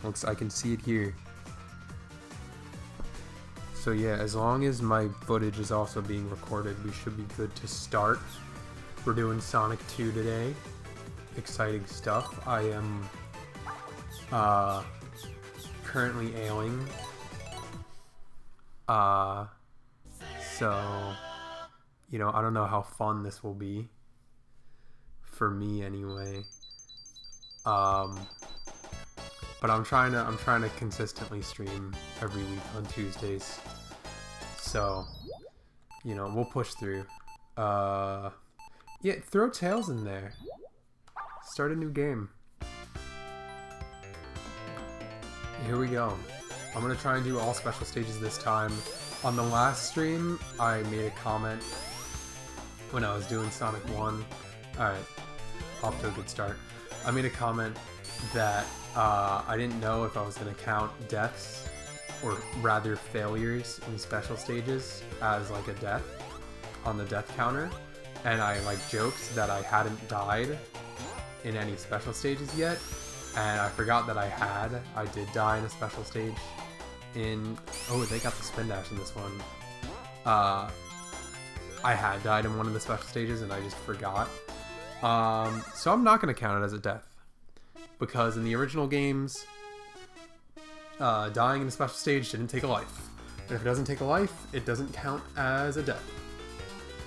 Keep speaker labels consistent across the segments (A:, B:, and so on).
A: Looks, I can see it here. So yeah, as long as my footage is also being recorded, we should be good to start. We're doing Sonic 2 today. Exciting stuff. I am currently ailing. So, you know, I don't know how fun this will be. For me anyway. But I'm trying to consistently stream every week on Tuesdays. So, you know, we'll push through. Yeah, throw Tails in there. Start a new game. Here we go. I'm gonna try and do all special stages this time. On the last stream, I made a comment when I was doing Sonic 1. Alright, off to a good start. I made a comment that I didn't know if I was gonna count deaths, or rather failures in special stages as like a death on the death counter. And I like joked that I hadn't died in any special stages yet, and I forgot that I did die in a special stage in, oh, they got the spin dash in this one. I had died in one of the special stages and I just forgot. So I'm not going to count it as a death, because in the original games, dying in a special stage didn't take a life. And if it doesn't take a life, it doesn't count as a death.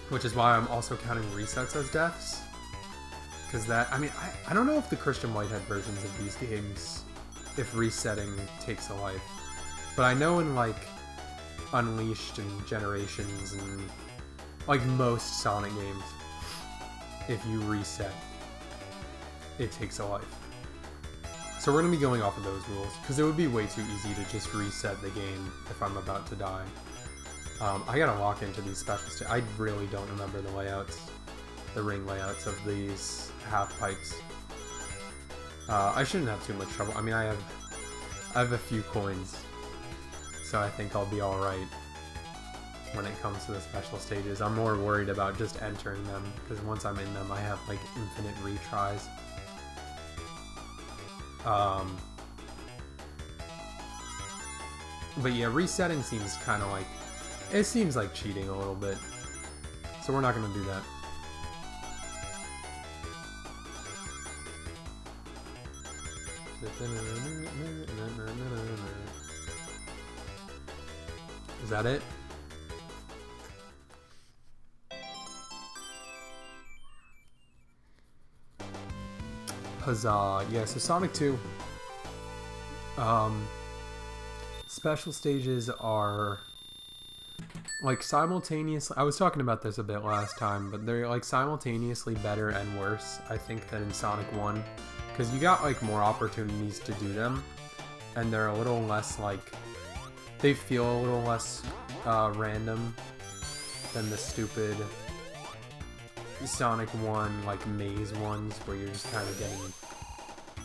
A: Which is why I'm also counting resets as deaths. Because that, I mean, I don't know if the Christian Whitehead versions of these games, if resetting takes a life. But I know in, like, Unleashed and Generations and, like, most Sonic games, if you reset, it takes a life. So we're going to be going off of those rules, because it would be way too easy to just reset the game if I'm about to die. I gotta lock into these special stages. I really don't remember the layouts, the ring layouts of these half pipes. I shouldn't have too much trouble. I mean, I have a few coins, so I think I'll be alright when it comes to the special stages. I'm more worried about just entering them, because once I'm in them, I have like infinite retries. But yeah, resetting seems kind of like, it seems like cheating a little bit, so we're not going to do that. Is that it? Huzzah. Yeah, so Sonic 2. Special stages are like simultaneously, I was talking about this a bit last time, but they're like simultaneously better and worse, I think, than in Sonic 1. Because you got like more opportunities to do them, and they're a little less like, they feel a little less random than the stupid Sonic 1 like maze ones where you're just kind of getting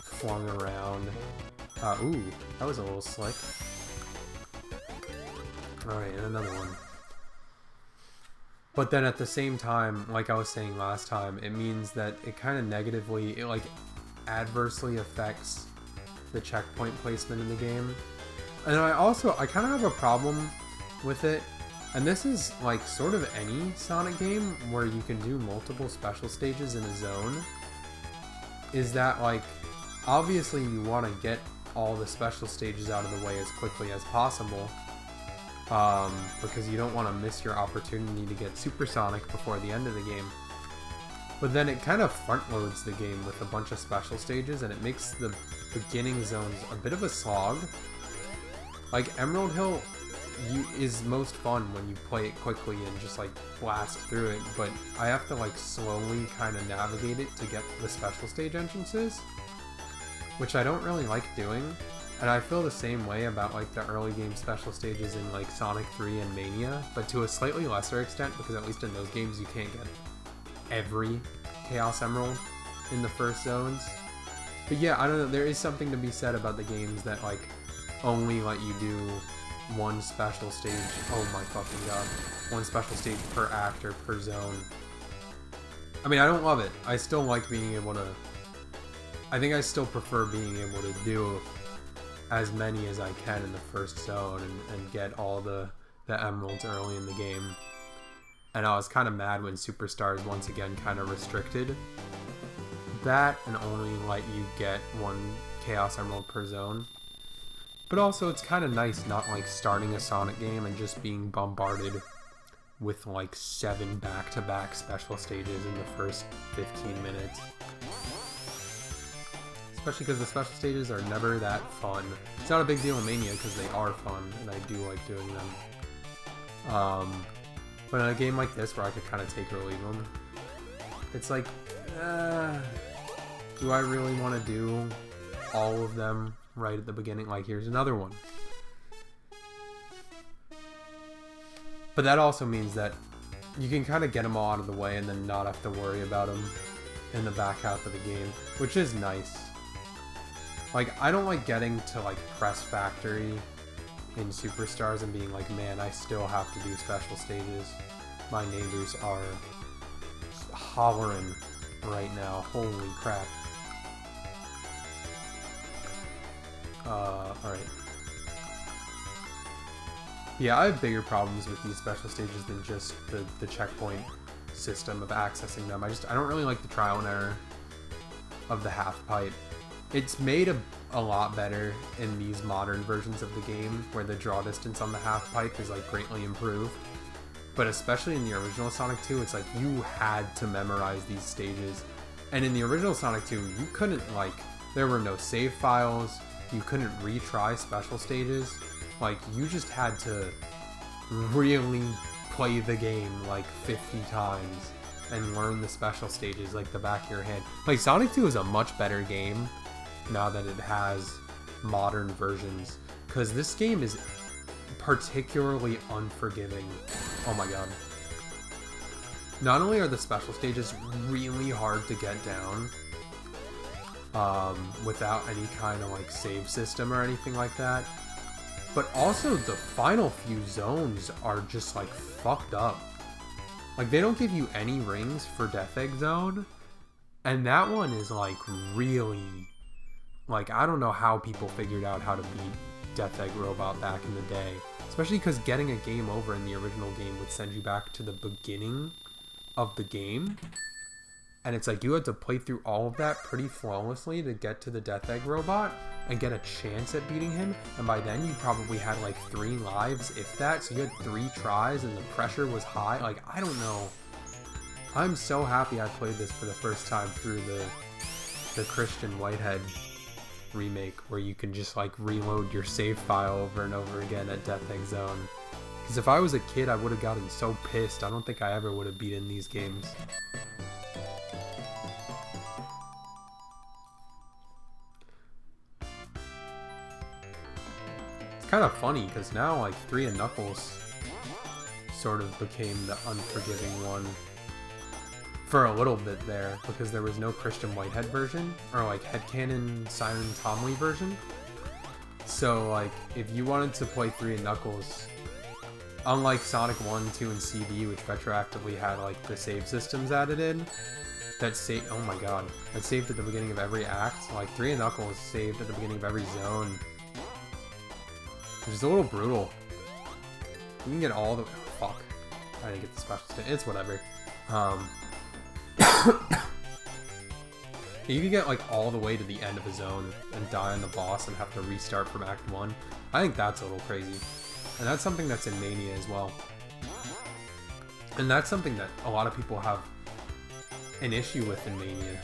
A: flung around. Ooh, that was a little slick. Alright, and another one. But then at the same time, like I was saying last time, it means that it kind of negatively, it like adversely affects the checkpoint placement in the game. And I kind of have a problem with it, and this is like sort of any Sonic game where you can do multiple special stages in a zone, is that like, obviously you want to get all the special stages out of the way as quickly as possible, because you don't want to miss your opportunity to get Supersonic before the end of the game. But then it kind of front loads the game with a bunch of special stages, and it makes the beginning zones a bit of a slog. Like Emerald Hill is most fun when you play it quickly and just like blast through it, but I have to like slowly kind of navigate it to get the special stage entrances, which I don't really like doing. And I feel the same way about like the early game special stages in like Sonic 3 and Mania, but to a slightly lesser extent, because at least in those games you can't get every Chaos Emerald in the first zones. But yeah, I don't know, there is something to be said about the games that like only let you do one special stage, oh my fucking god, one special stage per act or per zone. I mean, I don't love it. I still like being able to, I think I still prefer being able to do as many as I can in the first zone and get all the emeralds early in the game. And I was kind of mad when Superstars once again kind of restricted that and only let you get 1 Chaos Emerald per zone. But also it's kind of nice not like starting a Sonic game and just being bombarded with like 7 back-to-back special stages in the first 15 minutes. Especially because the special stages are never that fun. It's not a big deal in Mania because they are fun and I do like doing them. But in a game like this where I could kind of take or leave them, it's like, do I really want to do all of them right at the beginning? Like, here's another one. But that also means that you can kind of get them all out of the way and then not have to worry about them in the back half of the game, which is nice. Like, I don't like getting to, like, Press Factory in Superstars and being like, man, I still have to do special stages. My neighbors are hollering right now. Holy crap. Alright. Yeah, I have bigger problems with these special stages than just the checkpoint system of accessing them. I don't really like the trial and error of the half pipe. It's made a lot better in these modern versions of the game, where the draw distance on the half pipe is like greatly improved. But especially in the original Sonic 2, it's like you had to memorize these stages. And in the original Sonic 2, you couldn't, like, there were no save files, you couldn't retry special stages. Like, you just had to really play the game like 50 times and learn the special stages like the back of your hand. Like, Sonic 2 is a much better game now that it has modern versions, because this game is particularly unforgiving. Oh my god. Not only are the special stages really hard to get down without any kind of like save system or anything like that, but also the final few zones are just like fucked up. Like, they don't give you any rings for Death Egg Zone, and that one is like really, like, I don't know how people figured out how to beat Death Egg Robot back in the day. Especially because getting a game over in the original game would send you back to the beginning of the game. And it's like you had to play through all of that pretty flawlessly to get to the Death Egg Robot and get a chance at beating him. And by then you probably had like 3 lives, if that. So you had 3 tries and the pressure was high. Like, I don't know. I'm so happy I played this for the first time through the Christian Whitehead remake, where you can just like reload your save file over and over again at Death Egg Zone. Because if I was a kid, I would have gotten so pissed. I don't think I ever would have beaten these games. It's kind of funny because now like 3 and Knuckles sort of became the unforgiving one for a little bit there, because there was no Christian Whitehead version, or like headcanon Simon Tomley version. So like, if you wanted to play 3 and Knuckles, unlike Sonic 1, 2, and CD, which retroactively had like the save systems added in, that oh my god, that saved at the beginning of every act. Like, 3 and Knuckles saved at the beginning of every zone, which is a little brutal. You can get all the fuck. I didn't get the special state. It's whatever. You can get like all the way to the end of a zone and die on the boss and have to restart from Act 1. I think that's a little crazy. And that's something that's in Mania as well. And that's something that a lot of people have an issue with in Mania.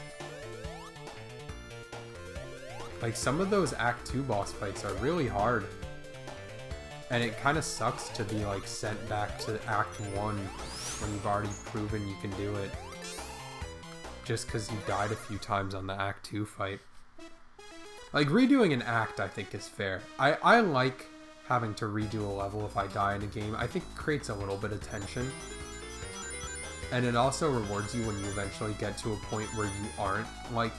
A: Like, some of those Act 2 boss fights are really hard. And it kind of sucks to be like sent back to Act 1 when you've already proven you can do it, just because you died a few times on the Act 2 fight. Like, redoing an act, I think, is fair. I like having to redo a level if I die in a game. I think it creates a little bit of tension. And it also rewards you when you eventually get to a point where you aren't, like,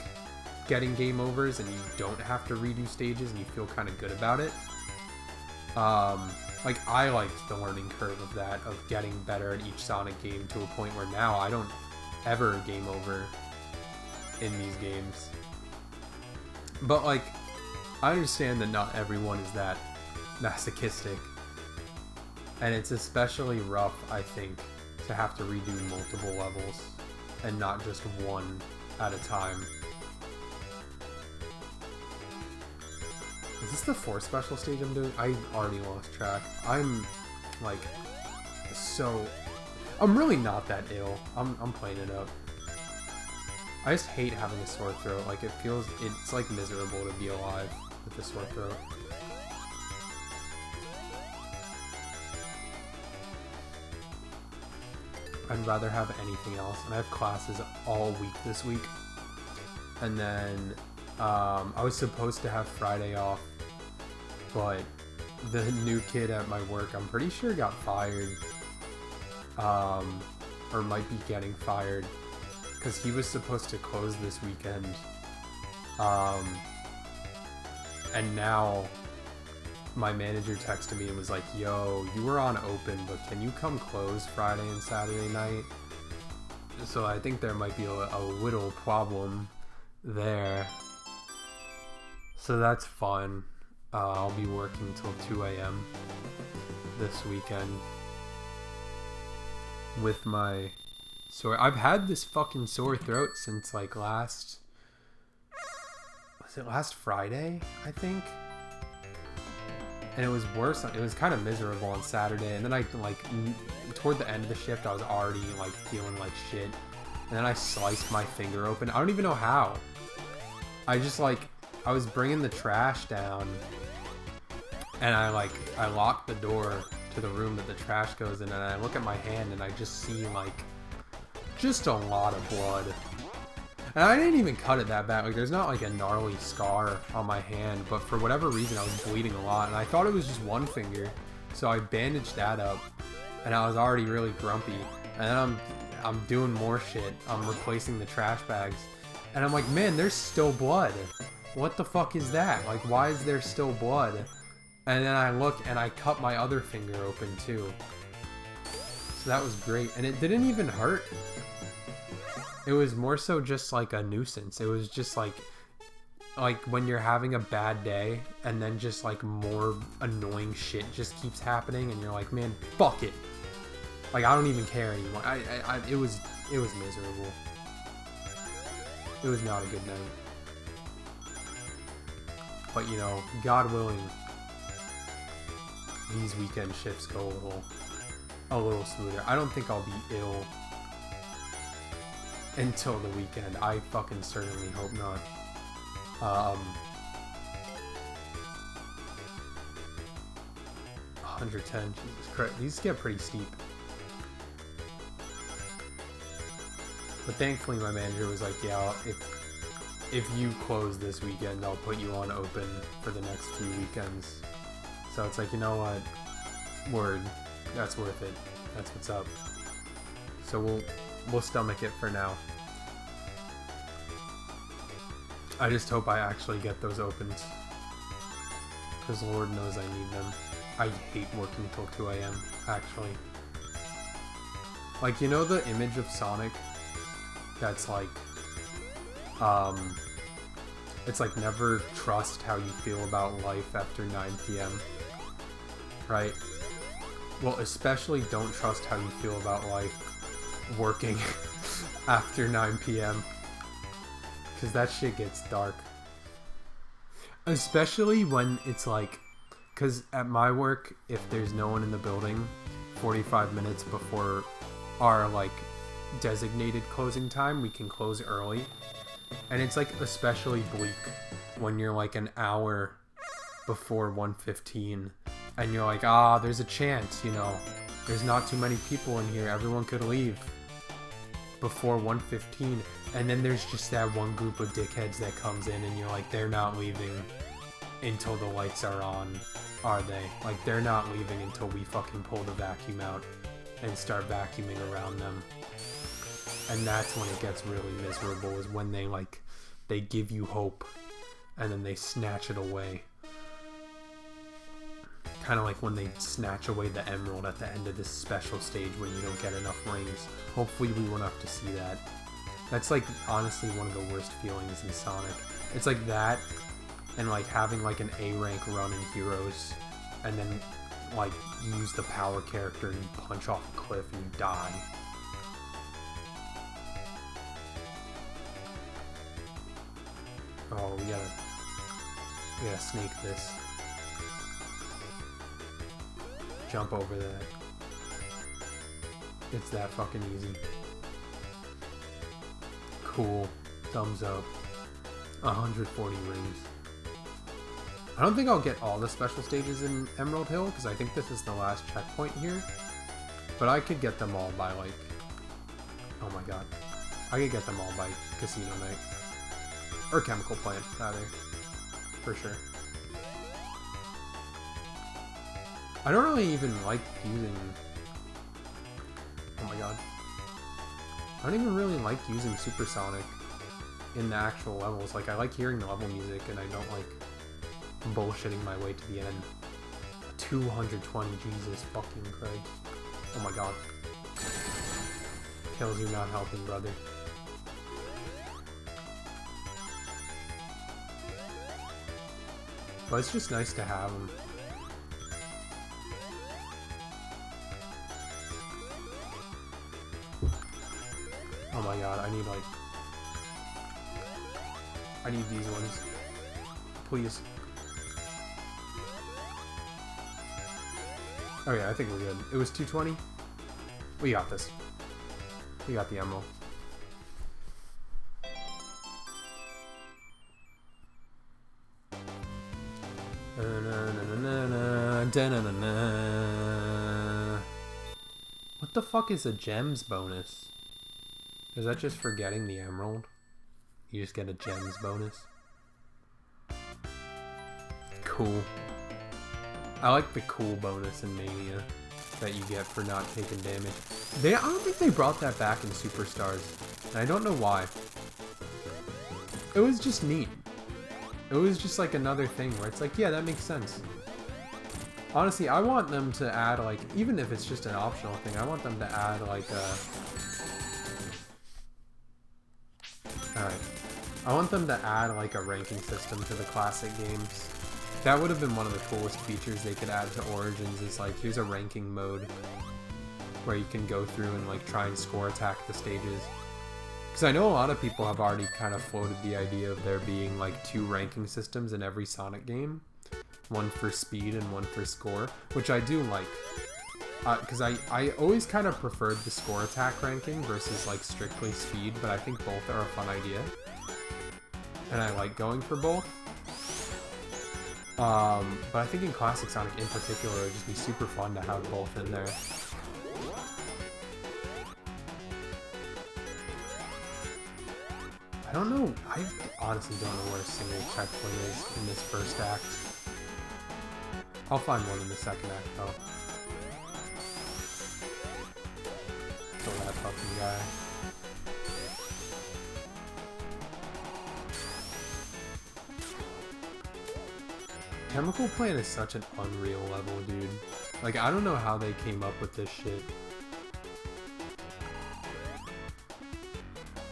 A: getting game overs and you don't have to redo stages and you feel kind of good about it. Like, I liked the learning curve of that, of getting better at each Sonic game to a point where now I don't ever game over in these games. But like, I understand that not everyone is that masochistic. And it's especially rough, I think, to have to redo multiple levels and not just one at a time. Is this the 4th special stage I'm doing? I already lost track. I'm like I'm really not that ill. I'm playing it up. I just hate having a sore throat. Like it's like miserable to be alive with a sore throat. I'd rather have anything else, and I have classes all week this week. And then I was supposed to have Friday off, but the new kid at my work, I'm pretty sure got fired, or might be getting fired, because he was supposed to close this weekend, and now my manager texted me and was like, yo, you were on open, but can you come close Friday and Saturday night? So I think there might be a little problem there. So that's fun. I'll be working till 2 a.m. this weekend with my sore. I've had this fucking sore throat since like last Friday, I think? And it was worse. It was kind of miserable on Saturday, and then I like toward the end of the shift I was already like feeling like shit, and then I sliced my finger open. I don't even know how. I just like I was bringing the trash down, and I locked the door to the room that the trash goes in, and I look at my hand and I just see like just a lot of blood. And I didn't even cut it that bad. Like, there's not like a gnarly scar on my hand, but for whatever reason I was bleeding a lot, and I thought it was just one finger, so I bandaged that up, and I was already really grumpy. And then I'm doing more shit. I'm replacing the trash bags, and I'm like, man, there's still blood. What the fuck is that? Like, why is there still blood? And then I look and I cut my other finger open too. So that was great, and it didn't even hurt. It was more so just like a nuisance. It was just like when you're having a bad day and then just like more annoying shit just keeps happening and you're like, man, fuck it. Like, I don't even care anymore. It was miserable. It was not a good night. But you know, God willing, these weekend shifts go a little smoother. I don't think I'll be ill until the weekend. I fucking certainly hope not. 110, Jesus Christ. These get pretty steep. But thankfully my manager was like, yeah, if you close this weekend, I'll put you on open for the next few weekends. So it's like, you know what? Word. That's worth it. That's what's up. So we'll stomach it for now. I just hope I actually get those opens, because Lord knows I need them. I hate working till 2 a.m. actually. Like, you know the image of Sonic that's like, it's like, never trust how you feel about life after 9 p.m. Right? Well, especially don't trust how you feel about life working after 9 p.m. because that shit gets dark. Especially when it's like, because at my work, if there's no one in the building 45 minutes before our like designated closing time, we can close early. And it's like especially bleak when you're like an hour before 1:15 and you're like, there's a chance, you know, there's not too many people in here, everyone could leave before 1:15, and then there's just that one group of dickheads that comes in and you're like, they're not leaving until the lights are on, are they? Like, they're not leaving until we fucking pull the vacuum out and start vacuuming around them. And that's when it gets really miserable, is when they give you hope and then they snatch it away. Kind of like when they snatch away the emerald at the end of this special stage when you don't get enough rings. Hopefully we won't have to see that. That's like honestly one of the worst feelings in Sonic. It's like that, and like having like an A rank run in Heroes, and then like use the power character and you punch off a cliff and you die. Oh, we gotta snake this. Jump over that. It's that fucking easy. Cool. Thumbs up. 140 rings. I don't think I'll get all the special stages in Emerald Hill, because I think this is the last checkpoint here. But I could get them all by, like... Oh my god. I could get them all by Casino Night. Or Chemical Plant, rather. For sure. I don't really even like using... Oh my god. I don't even really like using Super Sonic in the actual levels. Like, I like hearing the level music, and I don't like bullshitting my way to the end. 220, Jesus fucking Christ. Oh my god. Kills, you're not helping, brother. But it's just nice to have them. Oh my god, I need like... I need these ones. Please. Okay, I think we're good. It was 220? We got this. We got the emerald. What the fuck is a gems bonus? Is that just for getting the emerald? You just get a gems bonus? Cool. I like the cool bonus in Mania that you get for not taking damage. I don't think they brought that back in Superstars, and I don't know why. It was just neat. It was just like another thing where it's like, yeah, that makes sense. Honestly, I want them to add, like, even if it's just an optional thing, I want them to add, like, Alright. I want them to add, like, a ranking system to the classic games. That would have been one of the coolest features they could add to Origins, is, like, here's a ranking mode where you can go through and, like, try and score attack the stages. Because I know a lot of people have already kind of floated the idea of there being, like, 2 ranking systems in every Sonic game. One for speed and one for score, which I do like. Because I always kind of preferred the score attack ranking versus, like, strictly speed, but I think both are a fun idea. And I like going for both. But I think in Classic Sonic in particular, it would just be super fun to have both in there. I don't know, I honestly don't know where a single checkpoint is in this first act. I'll find one in the second act, though. Kill that fucking guy. Chemical Plant is such an unreal level, dude. Like, I don't know how they came up with this shit.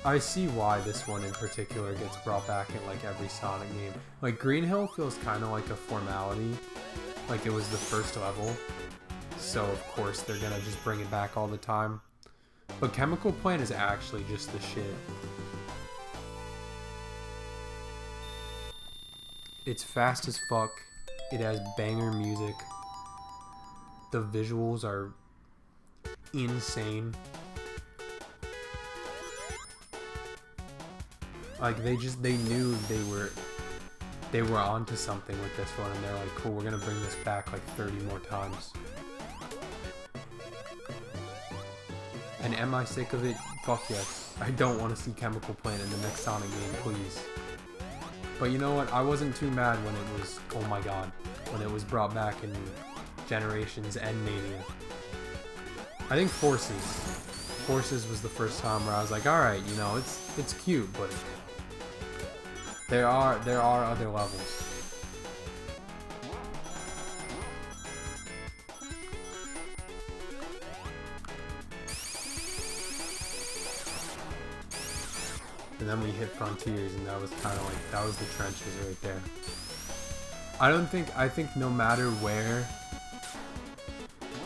A: I see why this one in particular gets brought back in, like, every Sonic game. Like, Green Hill feels kind of like a formality. Like, it was the first level. So, of course, they're gonna just bring it back all the time. But Chemical Plant is actually just the shit. It's fast as fuck. It has banger music. The visuals are insane. Like, they knew they were onto something with this one, and they're like, cool, we're gonna bring this back like 30 more times. And am I sick of it? Fuck yes. I don't want to see Chemical Plant in the next Sonic game, please. But you know what? I wasn't too mad when it was, oh my god, when it was brought back in Generations and Mania. I think Forces was the first time where I was like, alright, you know, it's cute, but there are other levels. And then we hit Frontiers, and that was kind of like, that was the trenches right there. I think no matter where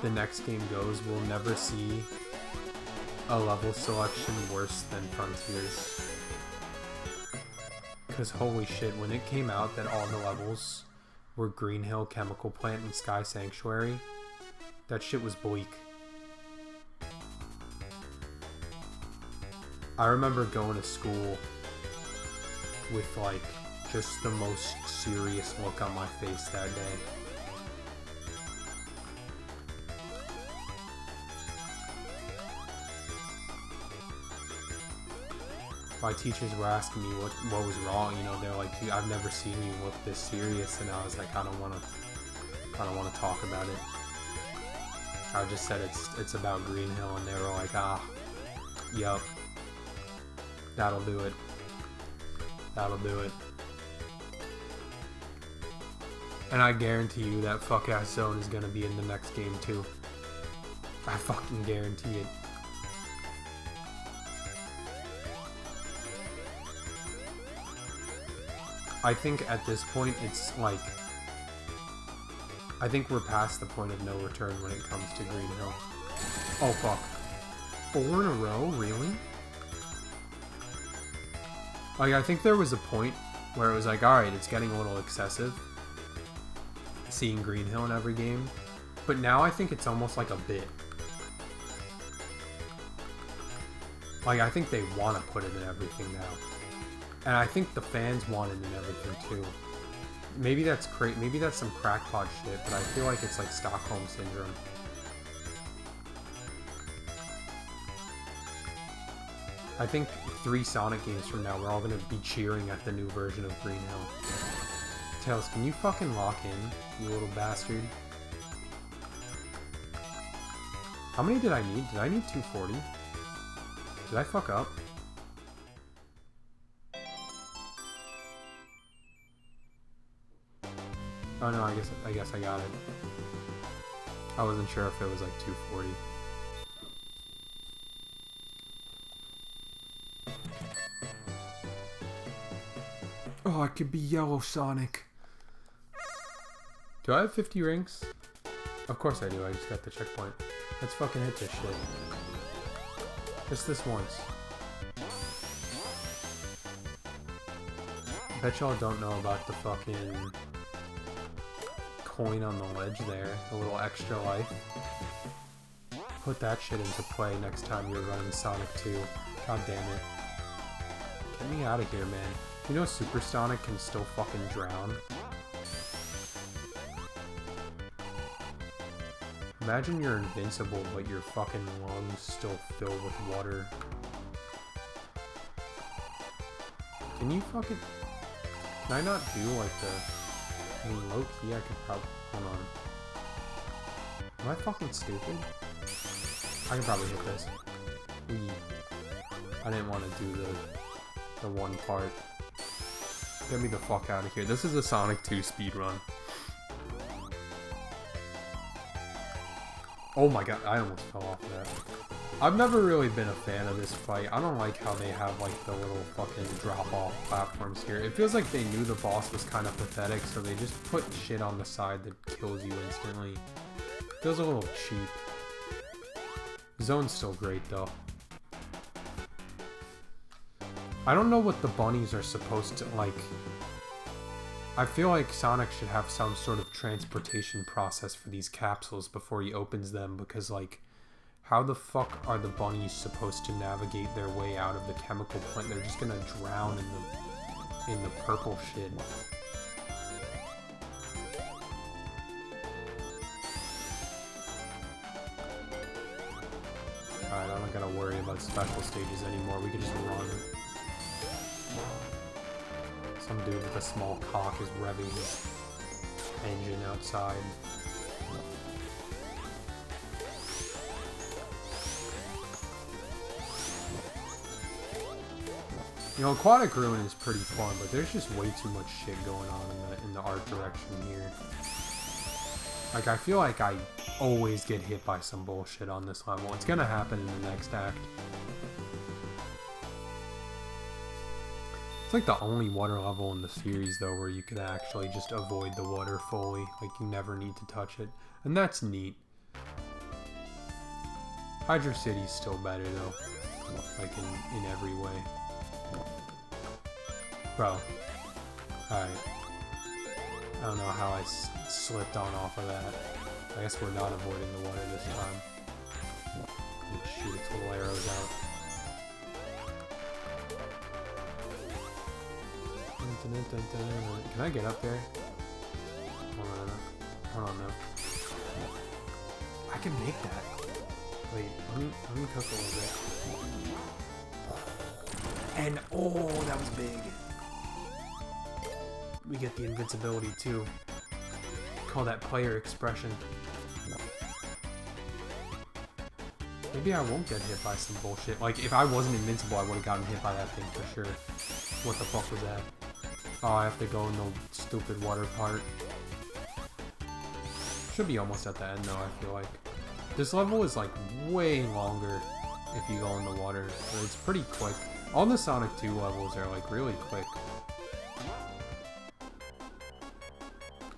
A: the next game goes, we'll never see a level selection worse than Frontiers. Because holy shit, when it came out that all the levels were Green Hill, Chemical Plant, and Sky Sanctuary, that shit was bleak. I remember going to school with like just the most serious look on my face that day. My teachers were asking me what was wrong, you know, they're like, I've never seen you look this serious, and I was like, I don't want to talk about it. I just said it's about Green Hill, and they were like, yup, that'll do it. That'll do it. And I guarantee you that fuck-ass zone is gonna be in the next game too. I fucking guarantee it. I think at this point it's like, I think we're past the point of no return when it comes to Green Hill. Oh fuck. 4 in a row? Really? Like, I think there was a point where it was like, alright, it's getting a little excessive seeing Green Hill in every game. But now I think it's almost like a bit. Like, I think they want to put it in everything now. And I think the fans want it in everything too. Maybe that's maybe that's some crackpot shit, but I feel like it's like Stockholm Syndrome. I think 3 Sonic games from now, we're all going to be cheering at the new version of Green Hill. Tails, can you fucking lock in, you little bastard? How many did I need? Did I need 240? Did I fuck up? Oh no, I guess I got it. I wasn't sure if it was like 240. Oh, I could be Yellow Sonic. Do I have 50 rings? Of course I do, I just got the checkpoint. Let's fucking hit this shit. Just this once. I bet y'all don't know about the fucking coin on the ledge there. A little extra life. Put that shit into play next time you're running Sonic 2. God damn it. Get me out of here, man. You know Super Sonic can still fucking drown? Imagine you're invincible, but your fucking lungs still fill with water. Can you fucking... Can I not do like the... I mean, low-key I could probably... Hold on. Am I fucking stupid? I can probably hit this. I didn't want to do the one part. Get me the fuck out of here. This is a Sonic 2 speedrun. Oh my god, I almost fell off of that. I've never really been a fan of this fight. I don't like how they have like the little fucking drop-off platforms here. It feels like they knew the boss was kind of pathetic, so they just put shit on the side that kills you instantly. Feels a little cheap. Zone's still great though. I don't know what the bunnies are supposed to, like... I feel like Sonic should have some sort of transportation process for these capsules before he opens them, because, like, how the fuck are the bunnies supposed to navigate their way out of the chemical plant? They're just gonna drown in the purple shit. Alright, I'm not gonna worry about special stages anymore. We can just run. Some dude with a small cock is revving his engine outside. You know, Aquatic Ruin is pretty fun, but there's just way too much shit going on in the art direction here. Like, I feel like I always get hit by some bullshit on this level. It's gonna happen in the next act. It's like the only water level in the series, though, where you can actually just avoid the water fully. Like, you never need to touch it. And that's neat. Hydro City's still better, though. Like, in every way. Bro. Alright. I don't know how I slipped on off of that. I guess we're not avoiding the water this time. Shoot its little arrows out. Can I get up there? Hold on, no. I can make that. Wait, let me cook a little bit. And oh, that was big. We get the invincibility too. Call that player expression. Maybe I won't get hit by some bullshit. Like, if I wasn't invincible, I would have gotten hit by that thing for sure. What the fuck was that? Oh, I have to go in the stupid water part. Should be almost at the end though, I feel like. This level is like way longer if you go in the water. But it's pretty quick. All the Sonic 2 levels are like really quick.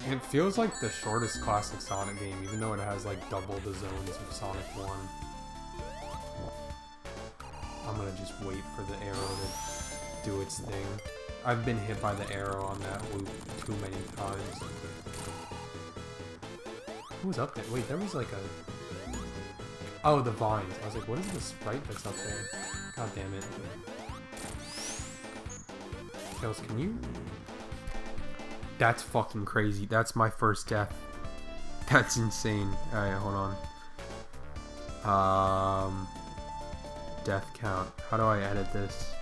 A: It feels like the shortest classic Sonic game, even though it has like double the zones of Sonic 1. I'm gonna just wait for the arrow to do its thing. I've been hit by the arrow on that loop too many times. Who was up there? Wait, there was like a... Oh, the vines. I was like, what is the sprite that's up there? God damn it. Tails, can you... That's fucking crazy. That's my first death. That's insane. Alright, hold on. Death count. How do I edit this?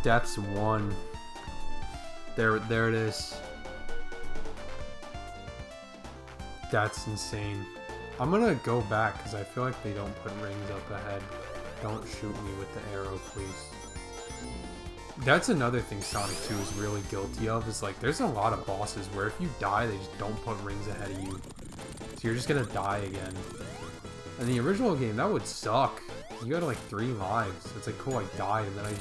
A: Death's 1. There it is. That's insane. I'm gonna go back because I feel like they don't put rings up ahead. Don't shoot me with the arrow, please. That's another thing Sonic 2 is really guilty of, is like there's a lot of bosses where if you die, they just don't put rings ahead of you. So you're just gonna die again. In the original game, that would suck. You got like 3 lives. It's like, cool, I died, and then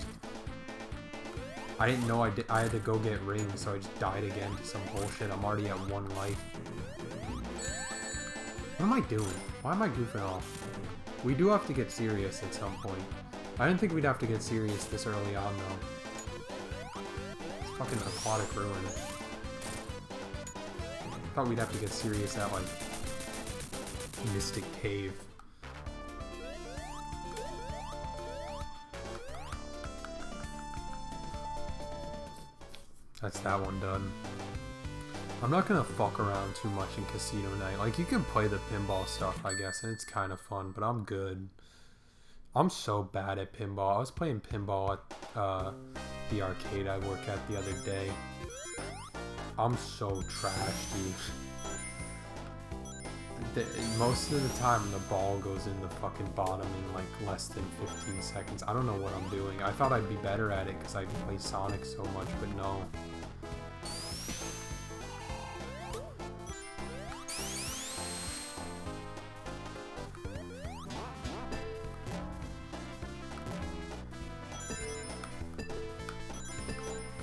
A: I didn't know I had to go get rings, so I just died again to some bullshit. I'm already at 1 life. What am I doing? Why am I goofing off? We do have to get serious at some point. I didn't think we'd have to get serious this early on, though. It's fucking aquatic ruin. I thought we'd have to get serious at, like, Mystic Cave. That's that one done. I'm not gonna fuck around too much in Casino Night. Like, you can play the pinball stuff, I guess, and it's kind of fun, but I'm good. I'm so bad at pinball. I was playing pinball at the arcade I work at the other day. I'm so trash, dude. Most of the time, the ball goes in the fucking bottom in like less than 15 seconds. I don't know what I'm doing. I thought I'd be better at it because I play Sonic so much, but no.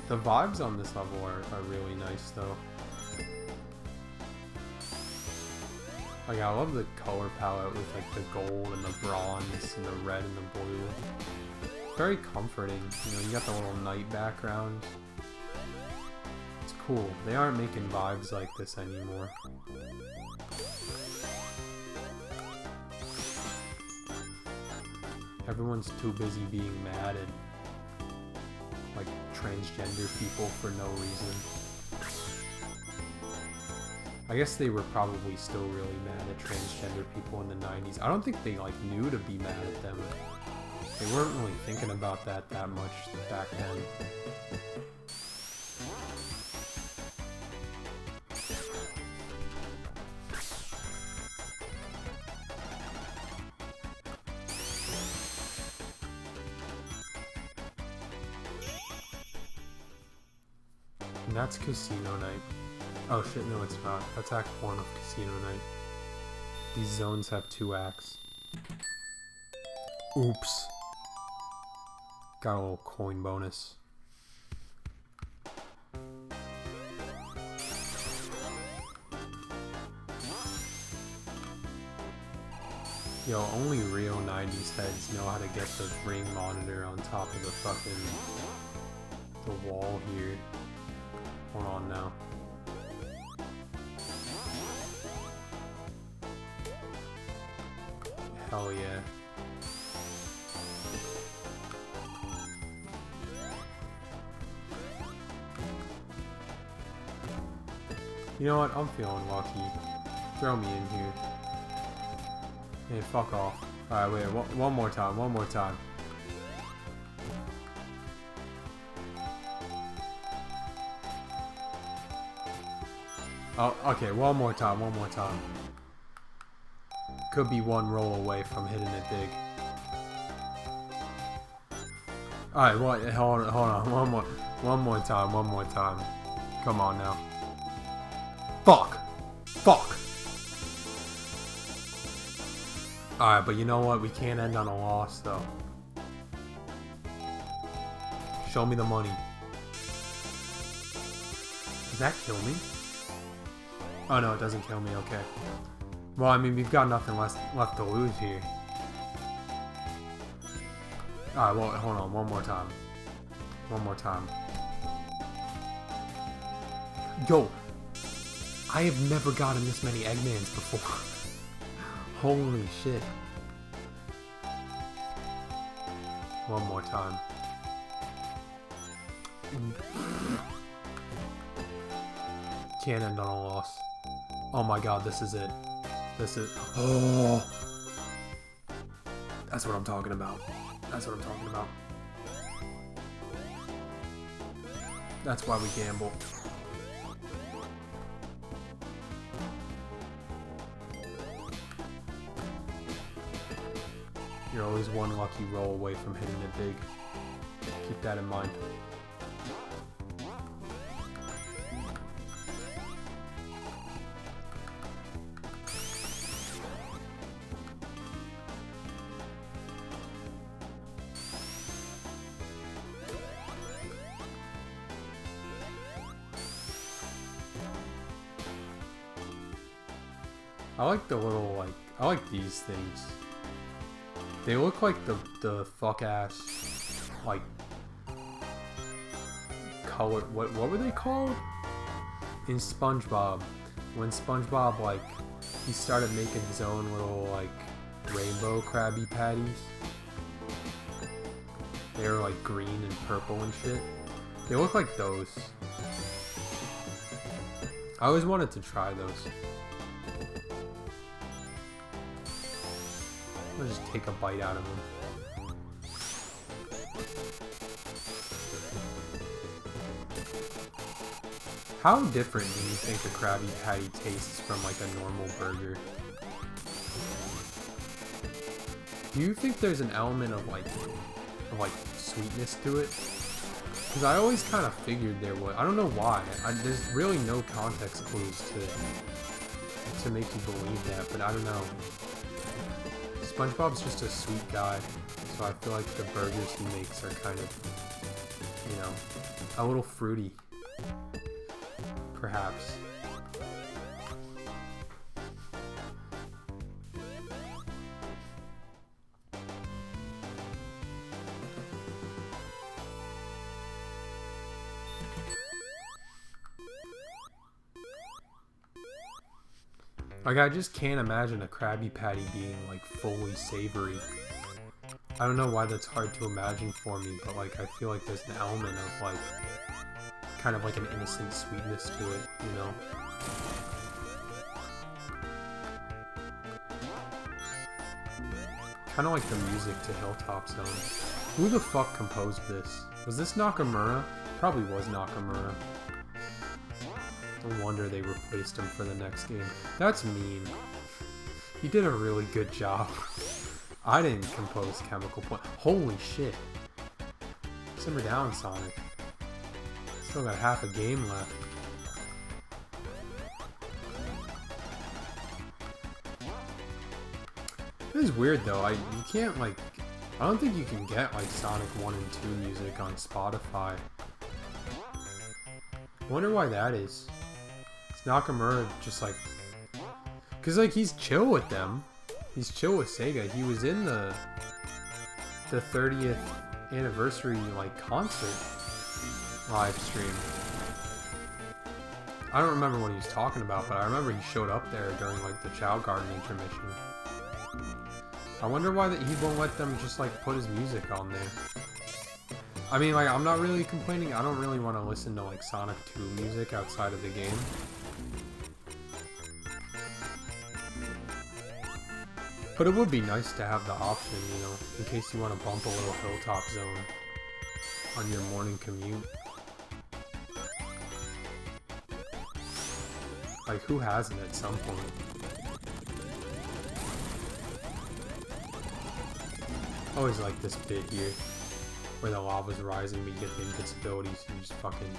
A: The vibes on this level are really nice, though. Like, I love the color palette with, like, the gold and the bronze and the red and the blue. It's very comforting. You know, you got the little night background. It's cool. They aren't making vibes like this anymore. Everyone's too busy being mad at like transgender people for no reason. I guess they were probably still really mad at transgender people in the 90s. I don't think they like knew to be mad at them. They weren't really thinking about that much back then. And that's Casino Night. Oh shit, no it's not. That's Act 1 of Casino Night. These zones have 2 acts. Oops. Got a little coin bonus. Yo, only real 90s heads know how to get the ring monitor on top of the fucking the wall here. Hold on now. Hell yeah. You know what? I'm feeling lucky. Throw me in here. Hey, fuck off. Alright, wait, one more time, one more time. Oh, okay, one more time, one more time. Could be one roll away from hitting it big. Alright, what? Hold on, one more time. Come on now. Fuck! Fuck! Alright, but you know what? We can't end on a loss, though. Show me the money. Does that kill me? Oh no, it doesn't kill me, okay. Well, I mean, we've got nothing left to lose here. Alright, well, hold on, one more time. One more time. Yo! I have never gotten this many Eggmans before. Holy shit. One more time. Can't end on a loss. Oh my god, this is it. This is... Oh! That's what I'm talking about. That's what I'm talking about. That's why we gamble. You're always one lucky roll away from hitting it big. Keep that in mind. I like the little, like, I like these things. They look like the fuck ass, like, color, what were they called? In SpongeBob. When SpongeBob, like, he started making his own little, like, rainbow Krabby Patties. They were, like, green and purple and shit. They look like those. I always wanted to try those. I'll just take a bite out of them. How different do you think a Krabby Patty tastes from like a normal burger? Do you think there's an element of like sweetness to it? Because I always kind of figured there was. I don't know why. There's really no context clues to make you believe that, but I don't know. SpongeBob's just a sweet guy, so I feel like the burgers he makes are kind of, you know, a little fruity, perhaps. Like, I just can't imagine a Krabby Patty being, like, fully savory. I don't know why that's hard to imagine for me, but, like, I feel like there's an element of, like, kind of like an innocent sweetness to it, you know? Kind of like the music to Hilltop Zone. Who the fuck composed this? Was this Nakamura? Probably was Nakamura. No wonder they replaced him for the next game. That's mean. You did a really good job. I didn't compose Chemical Point. Holy shit. Simmer down, Sonic. Still got half a game left. It is weird though. You can't like... I don't think you can get like Sonic 1 and 2 music on Spotify. I wonder why that is. Nakamura just like, cause like he's chill with them. He's chill with Sega. He was in the 30th anniversary like concert live stream. I don't remember what he was talking about, but I remember he showed up there during like the Chow Garden intermission. I wonder why he won't let them just like put his music on there. I mean, like, I'm not really complaining. I don't really want to listen to like Sonic 2 music outside of the game. But it would be nice to have the option, you know, in case you want to bump a little Hilltop Zone on your morning commute. Like, who hasn't at some point? Always like this bit here, where the lava's rising, but you get the invincibility, so you just fucking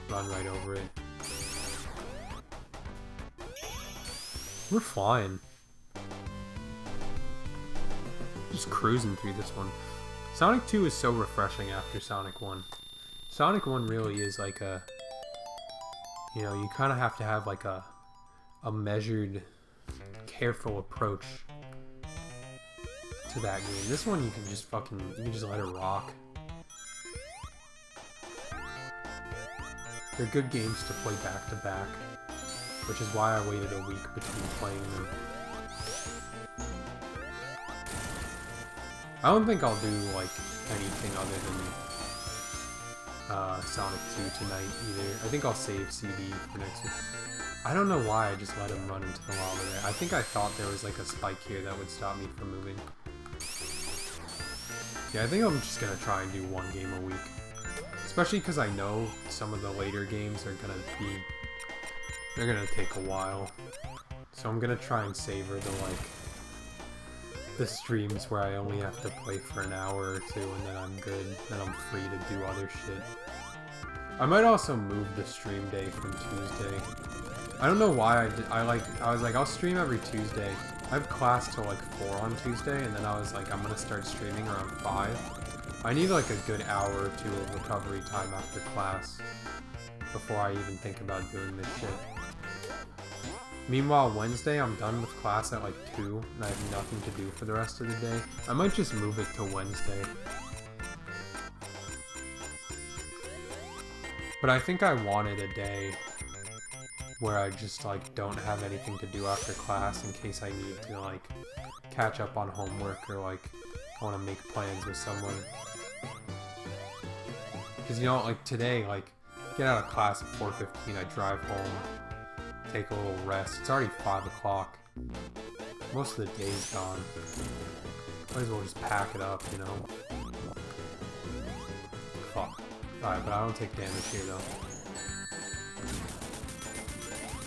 A: run right over it. We're flying. Just cruising through this one. Sonic 2 is so refreshing after Sonic 1. Sonic 1 really is like a... You know, you kind of have to have like a measured, careful approach to that game. This one you can just let it rock. They're good games to play back to back, which is why I waited a week between playing them. I don't think I'll do like anything other than Sonic 2 tonight either. I think I'll save CD for next week. I don't know why I just let him run into the lava there. I think I thought there was like a spike here that would stop me from moving. Yeah, I think I'm just gonna try and do one game a week. Especially because I know some of the later games are they're gonna take a while. So I'm gonna try and savor the streams where I only have to play for an hour or two and then I'm good. Then I'm free to do other shit. I might also move the stream day from Tuesday. I don't know why I was like, I'll stream every Tuesday. I have class till like 4 on Tuesday, and then I was like, I'm gonna start streaming around 5. I need like a good hour or two of recovery time after class before I even think about doing this shit. Meanwhile, Wednesday, I'm done with class at like 2, and I have nothing to do for the rest of the day. I might just move it to Wednesday. But I think I wanted a day where I just like don't have anything to do after class in case I need to like catch up on homework or like I want to make plans with someone. Because you know, like today, like get out of class at 4:15, I drive home, take a little rest. It's already 5 o'clock. Most of the day's gone. Might as well just pack it up, you know. Fuck. Alright, but I don't take damage here though.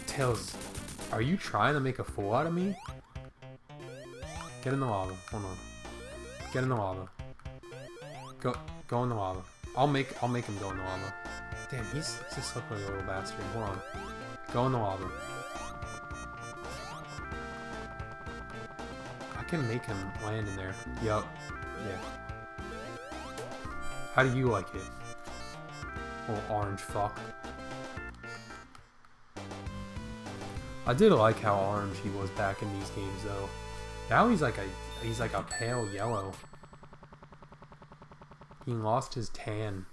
A: Tails, are you trying to make a fool out of me? Get in the lava. Hold on. Get in the lava. Go in the lava. I'll make him go in the lava. Damn, he's a slippery little bastard. Hold on. Go in the lava. I can make him land in there. Yup. Yeah. How do you like it? Little orange fuck. I did like how orange he was back in these games though. Now he's like a pale yellow. He lost his tan.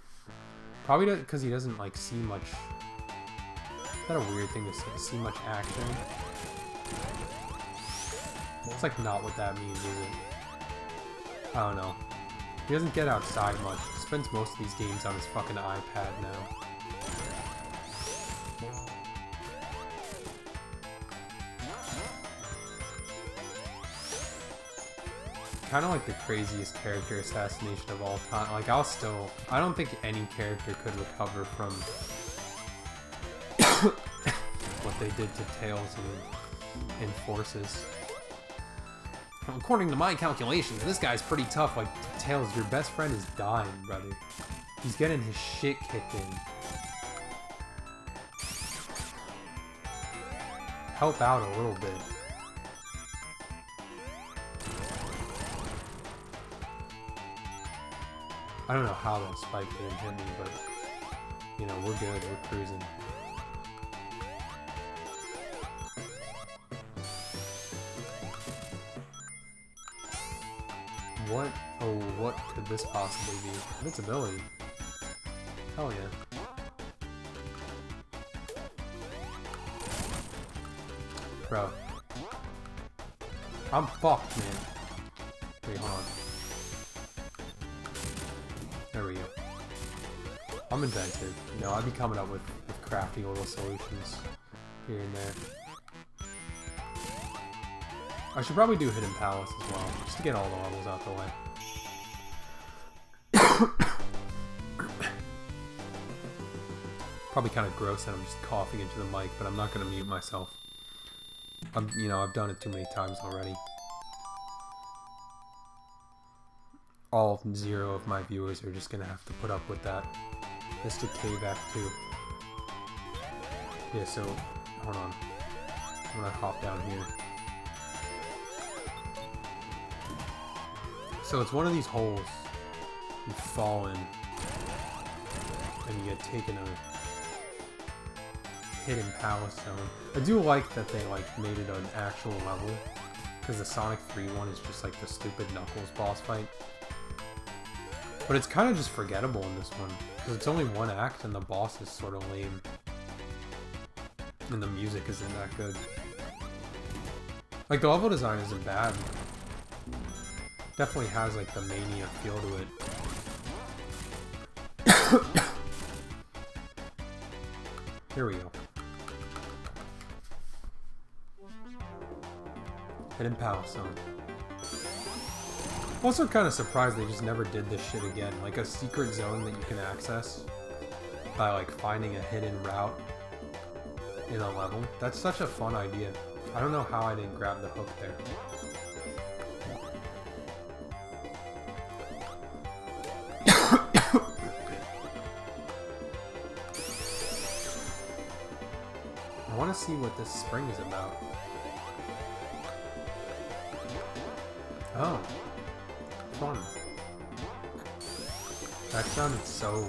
A: Probably because he doesn't like see much. Is that a weird thing to say? See much action? It's like not what that means, is it? I don't know. He doesn't get outside much. He spends most of these games on his fucking iPad now. Kind of like the craziest character assassination of all time. Like I don't think any character could recover from what they did to Tails in Forces. According to my calculations, this guy's pretty tough. Like, Tails, your best friend is dying, brother. He's getting his shit kicked in. Help out a little bit. I don't know how that spike didn't hit me, but, you know, we're good, we're cruising. what? Oh, what could this possibly be? Invincibility. Hell yeah. Bro. I'm fucked, man. Wait, hold on. There we go. I'm inventive. You know, I'd be coming up with crafty little solutions here and there. I should probably do Hidden Palace as well, just to get all the levels out the way. Probably kind of gross that I'm just coughing into the mic, but I'm not going to mute myself. You know, I've done it too many times already. All 0 of my viewers are just going to have to put up with that. Mr. Cave Act 2. Yeah, so, hold on. I'm going to hop down here. So it's one of these holes. You fall in. And you get taken a Hidden Palace zone. I do like that they made it an actual level. Because the Sonic 3 one is just like the stupid Knuckles boss fight. But it's kind of just forgettable in this one. Because it's only one act and the boss is sort of lame. And the music isn't that good. Like, the level design isn't bad. Definitely has like the Mania feel to it. Here we go. Hidden Palace Zone. Also kind of surprised they just never did this shit again. Like a secret zone that you can access by like finding a hidden route in a level. That's such a fun idea. I don't know how I didn't grab the hook there. I want to see what this spring is about. Oh. Fun. That sounded so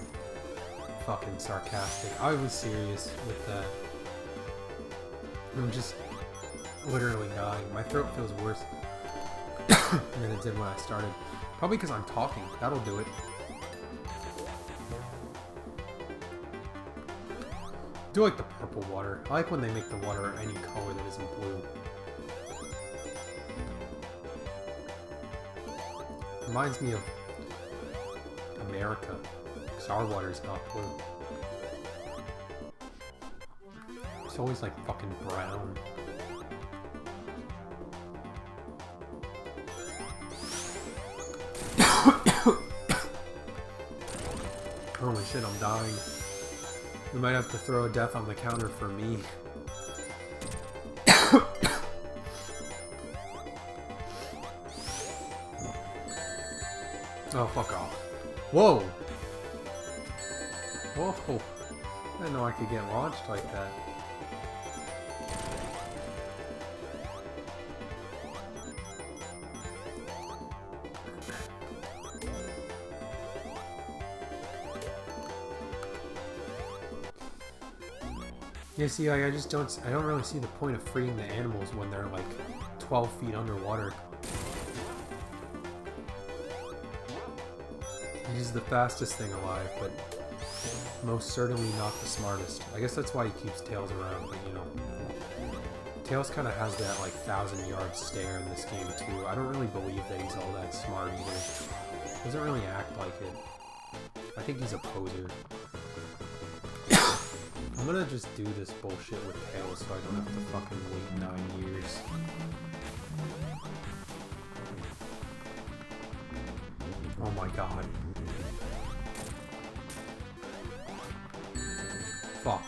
A: fucking sarcastic. I was serious with that. I'm just literally dying. My throat feels worse than it did when I started. Probably because I'm talking. That'll do it. I do like the purple water. I like when they make the water any color that isn't blue. Reminds me of America, because our water is not blue. It's always like fucking brown. Holy shit, I'm dying. We might have to throw a death on the counter for me. Oh, fuck off. Whoa! Whoa! I didn't know I could get launched like that. Yeah, see, like, I don't really see the point of freeing the animals when they're like 12 feet underwater. He's the fastest thing alive, but most certainly not the smartest. I guess that's why he keeps Tails around, but you know. Tails kind of has that like 1,000-yard stare in this game too. I don't really believe that he's all that smart either. Doesn't really act like it. I think he's a poser. I'm gonna just do this bullshit with Tails so I don't have to fucking wait 9 years. Oh my god. Fuck.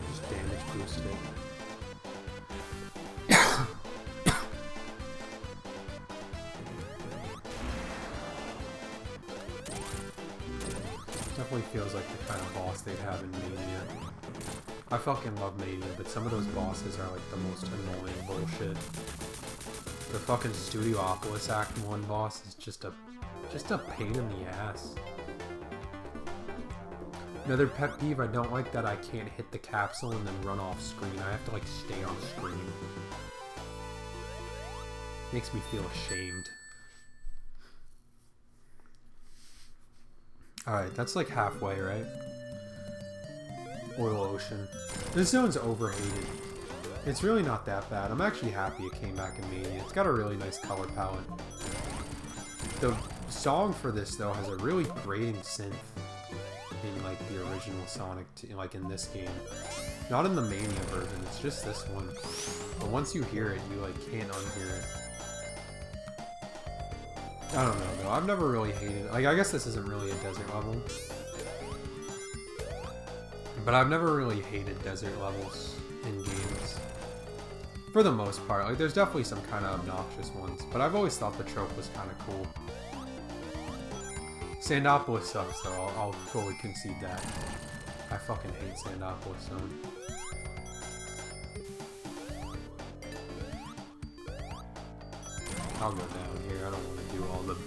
A: Just damage boosted it. Definitely feels like the kind of boss they'd have in Mania. I fucking love Mania, but some of those bosses are like the most annoying bullshit. The fucking Studiopolis Act 1 boss is just a pain in the ass. Another pet peeve, I don't like that I can't hit the capsule and then run off screen. I have to like stay on screen. Makes me feel ashamed. Alright, that's like halfway, right? Oil Ocean. This zone's overhated. It's really not that bad. I'm actually happy it came back in Mania. It's got a really nice color palette. The song for this, though, has a really grating synth in, like, the original Sonic, like, in this game. Not in the Mania version, it's just this one. But once you hear it, you, like, can't unhear it. I don't know, though. I've never really hated it. Like, I guess this isn't really a desert level. But I've never really hated desert levels in games. For the most part. Like, there's definitely some kind of obnoxious ones. But I've always thought the trope was kind of cool. Sandopolis sucks, though. I'll fully concede that. I fucking hate Sandopolis Zone. I'll go down here. I don't want to do all the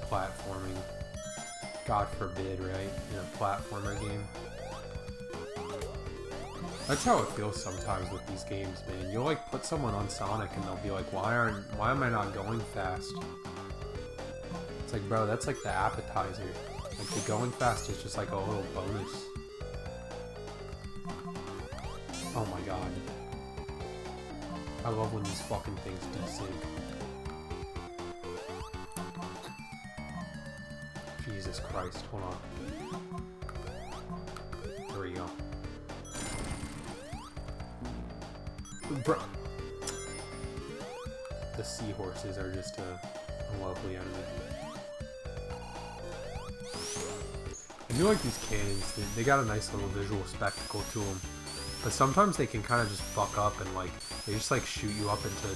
A: platforming. God forbid, right? In a platformer game. That's how it feels sometimes with these games, man. You'll like put someone on Sonic and they'll be like, why am I not going fast? It's like, bro, that's like the appetizer. Like, the going fast is just like a little bonus. Oh my god. I love when these fucking things desync. Jesus Christ, hold on. There we go. Bro. The seahorses are just a lovely enemy. I do like these cannons. They got a nice little visual spectacle to them. But sometimes they can kind of just fuck up and like they just like shoot you up into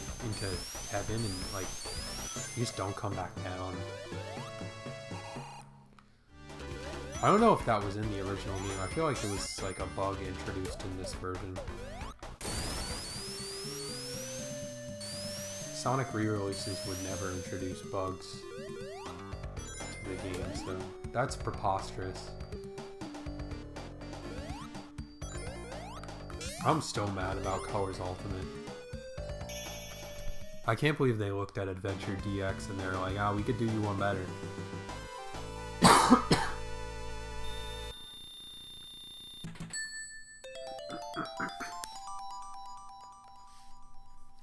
A: heaven and like you just don't come back down. I don't know if that was in the original game. I feel like it was like a bug introduced in this version. Sonic re-releases would never introduce bugs to the game, so that's preposterous. I'm still mad about Colors Ultimate. I can't believe they looked at Adventure DX and they're like, we could do you one better.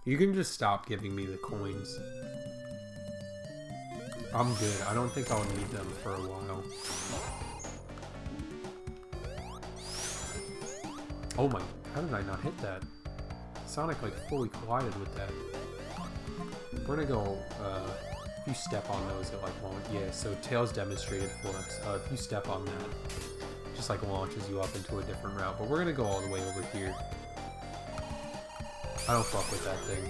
A: You can just stop giving me the coins. I'm good. I don't think I'll need them for a while. Oh my, how did I not hit that? Sonic like fully collided with that. We're gonna go, if you step on those it like won't, yeah, so Tails demonstrated for us. If you step on that, it just like launches you up into a different route, but we're gonna go all the way over here. I don't fuck with that thing.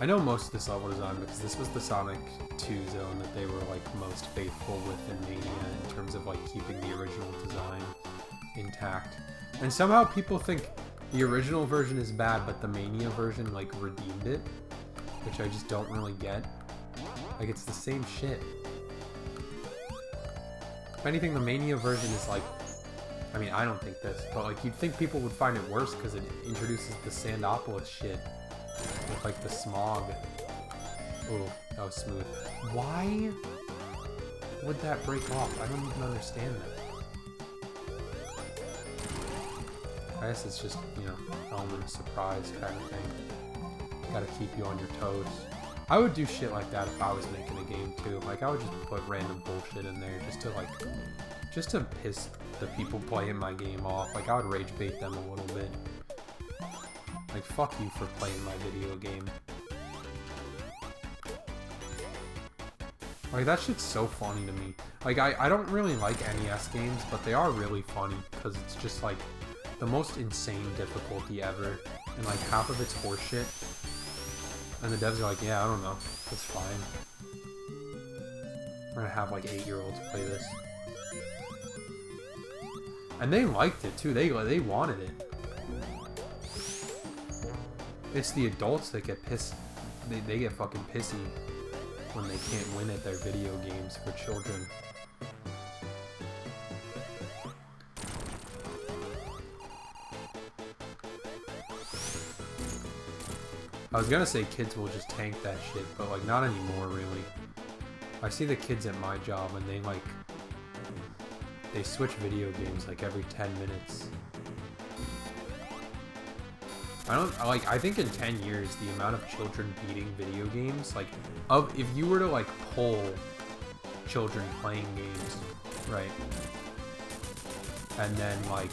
A: I know most of this level design because this was the Sonic 2 zone that they were like most faithful with in Mania in terms of like keeping the original design intact. And somehow people think the original version is bad, but the Mania version like redeemed it, which I just don't really get. Like, it's the same shit. If anything, the Mania version is like, I mean, I don't think this, but like you'd think people would find it worse because it introduces the Sandopolis shit with like the smog. Oh, that was smooth. Why would that break off? I don't even understand that. I guess it's just, you know, element of surprise kind of thing. Gotta keep you on your toes. I would do shit like that if I was making a game too. Like, I would just put random bullshit in there just to piss the people playing my game off. Like, I would rage bait them a little bit. Like, fuck you for playing my video game. Like, that shit's so funny to me. Like, I don't really like NES games, but they are really funny because it's just like the most insane difficulty ever, and like half of it's horseshit. And the devs are like, yeah, I don't know, that's fine. We're gonna have like 8-year-olds play this. And they liked it too, they wanted it. It's the adults that get pissed, they get fucking pissy when they can't win at their video games for children. I was gonna say kids will just tank that shit, but like not anymore really. I see the kids at my job and they switch video games like every 10 minutes. I think in 10 years, the amount of children beating video games, like, if you were to, like, poll children playing games, right, and then, like,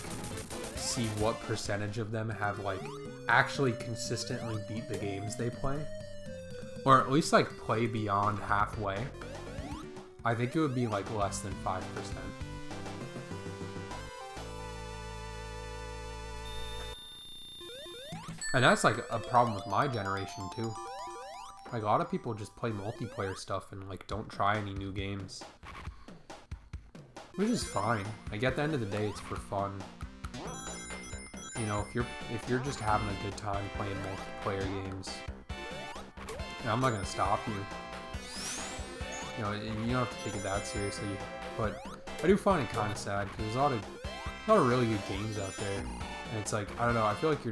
A: see what percentage of them have, like, actually consistently beat the games they play, or at least, like, play beyond halfway, I think it would be, like, less than 5%. And that's like a problem with my generation too. Like a lot of people just play multiplayer stuff and like don't try any new games. Which is fine. Like at the end of the day it's for fun. You know, if you're just having a good time playing multiplayer games, I'm not gonna stop you. You know, you don't have to take it that seriously. But I do find it kinda sad because there's a lot of really good games out there. And it's like, I don't know, I feel like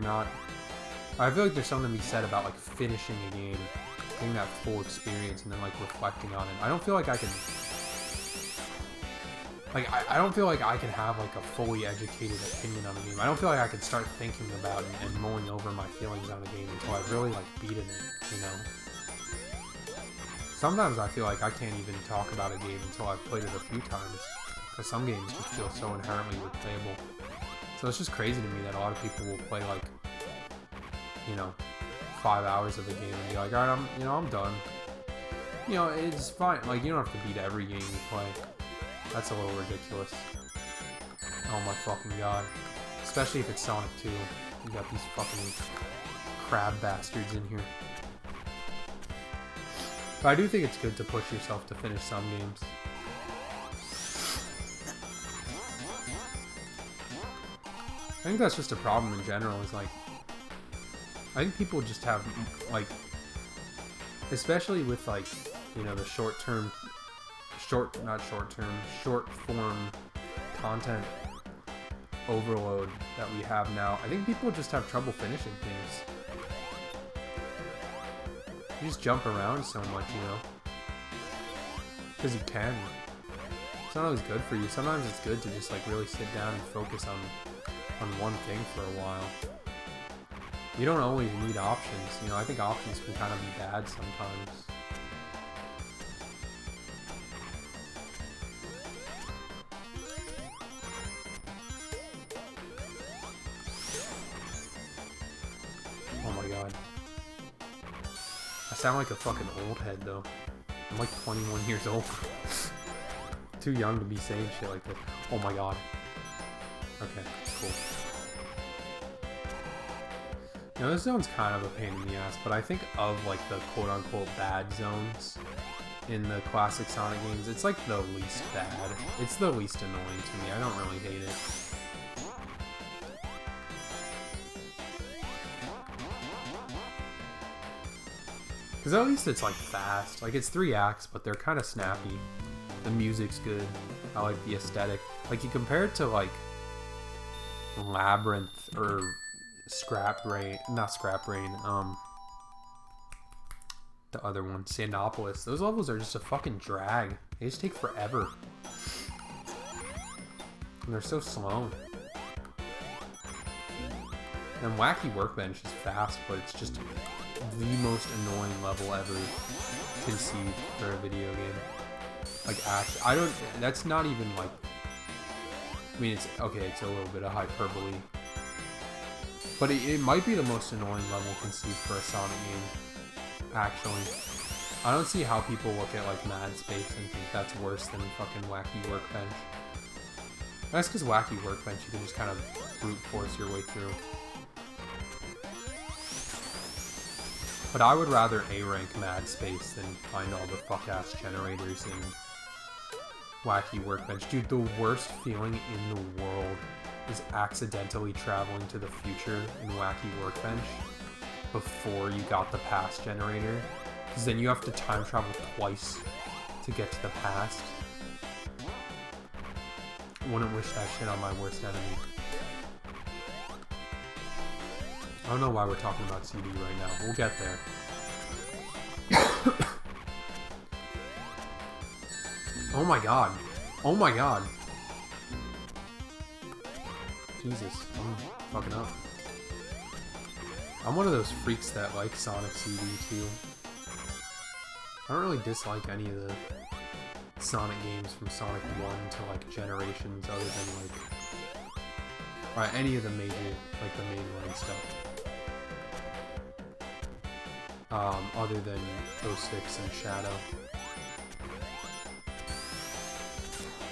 A: there's something to be said about like finishing a game, getting that full experience, and then like reflecting on it. I don't feel like I can, like I don't feel like I can have like a fully educated opinion on a game. I don't feel like I can start thinking about and mulling over my feelings on a game until I've really like beaten it, you know? Sometimes I feel like I can't even talk about a game until I've played it a few times, because some games just feel so inherently replayable. So it's just crazy to me that a lot of people will play like, you know, 5 hours of a game and be like, alright, I'm done. You know, it's fine. Like, you don't have to beat every game you play. That's a little ridiculous. Oh my fucking god. Especially if it's Sonic 2. You got these fucking crab bastards in here. But I do think it's good to push yourself to finish some games. I think that's just a problem in general, is like, I think people just have, like, especially with, like, you know, the short form content overload that we have now. I think people just have trouble finishing things. You just jump around so much, you know, because you can. It's not always good for you. Sometimes it's good to just, like, really sit down and focus on one thing for a while. You don't always need options, you know, I think options can kind of be bad sometimes. Oh my god. I sound like a fucking old head though. I'm like 21 years old. Too young to be saying shit like this. Oh my god. Okay, cool. You know, this zone's kind of a pain in the ass, but I think of, like, the quote-unquote bad zones in the classic Sonic games, it's, like, the least bad. It's the least annoying to me. I don't really hate it. Because at least it's, like, fast. Like, it's 3 acts, but they're kind of snappy. The music's good. I like the aesthetic. Like, you compare it to, like, Labyrinth, or the other one, Sandopolis. Those levels are just a fucking drag. They just take forever. And they're so slow. And Wacky Workbench is fast, but it's just the most annoying level ever conceived for a video game. Like, actually, that's not even, like, I mean, it's a little bit of hyperbole. But it might be the most annoying level conceived for a Sonic game, actually. I don't see how people look at, like, Mad Space and think that's worse than fucking Wacky Workbench. That's because Wacky Workbench, you can just kind of brute force your way through. But I would rather A-rank Mad Space than find all the fuck-ass generators in Wacky Workbench. Dude, the worst feeling in the world is accidentally traveling to the future in Wacky Workbench before you got the past generator, because then you have to time travel twice to get to the past. Wouldn't wish that shit on my worst enemy. I don't know why we're talking about CD right now. We'll get there. Oh my god. Oh my god. Jesus. I'm fucking up. I'm one of those freaks that like Sonic CD too. I don't really dislike any of the Sonic games from Sonic 1 to like Generations other than like... Alright, any of the major, like the mainline stuff. Other than 06 and Shadow.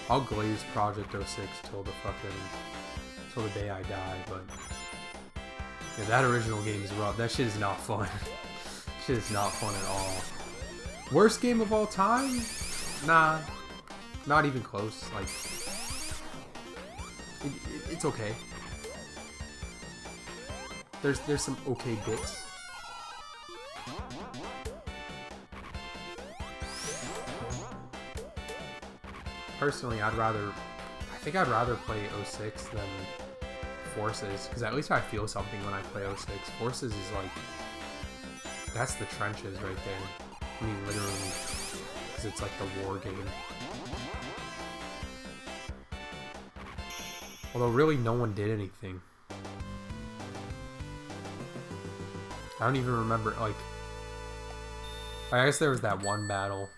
A: I'll glaze Project 06 till the day I die, but yeah, that original game is rough. That shit is not fun. Shit is not fun at all. Worst game of all time? Nah, not even close. Like, it's okay. There's some okay bits. Personally, I think I'd rather play 06 than Forces, because at least I feel something when I play 06. Forces is like, that's the trenches right there. I mean, literally, because it's like the war game. Although really no one did anything. I don't even remember, like, I guess there was that one battle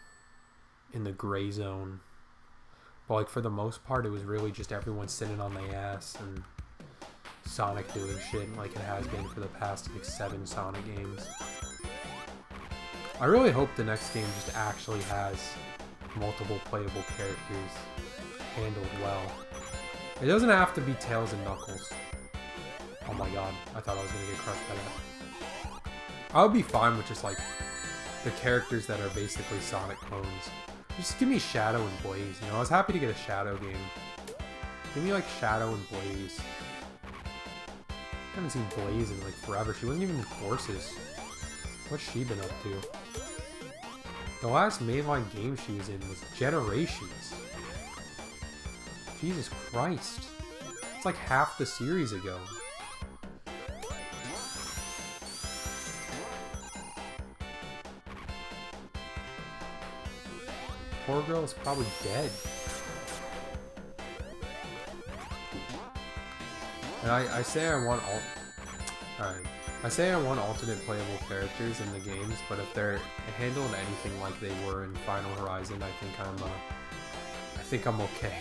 A: in the gray zone. But like for the most part, it was really just everyone sitting on their ass and Sonic doing shit like it has been for the past like 7 Sonic games. I really hope the next game just actually has multiple playable characters handled well. It doesn't have to be Tails and Knuckles. Oh my god, I thought I was gonna get crushed by that. I would be fine with just like the characters that are basically Sonic clones. Just give me Shadow and Blaze, you know? I was happy to get a Shadow game. Give me like Shadow and Blaze. I haven't seen Blaze in like forever. She wasn't even in Forces. What's she been up to? The last mainline game she was in was Generations. Jesus Christ. It's like half the series ago. Poor girl is probably dead. And I say I want I say I want alternate playable characters in the games, but if they're handled anything like they were in Final Horizon, I think I'm okay.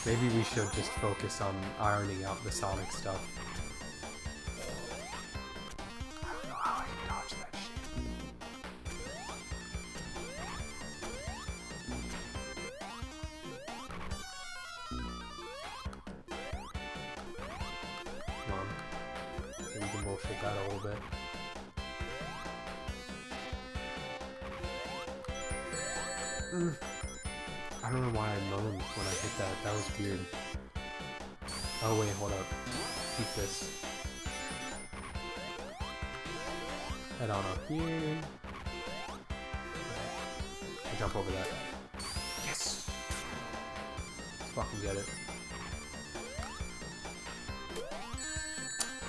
A: Maybe we should just focus on ironing out the Sonic stuff. I don't know how I can dodge that shit. Come on. Maybe we can bullshit that a little bit. I don't know why I moaned when I hit that. That was weird. Oh wait, hold up. Keep this. Head on up here. I jump over that. Yes! Let's fucking get it.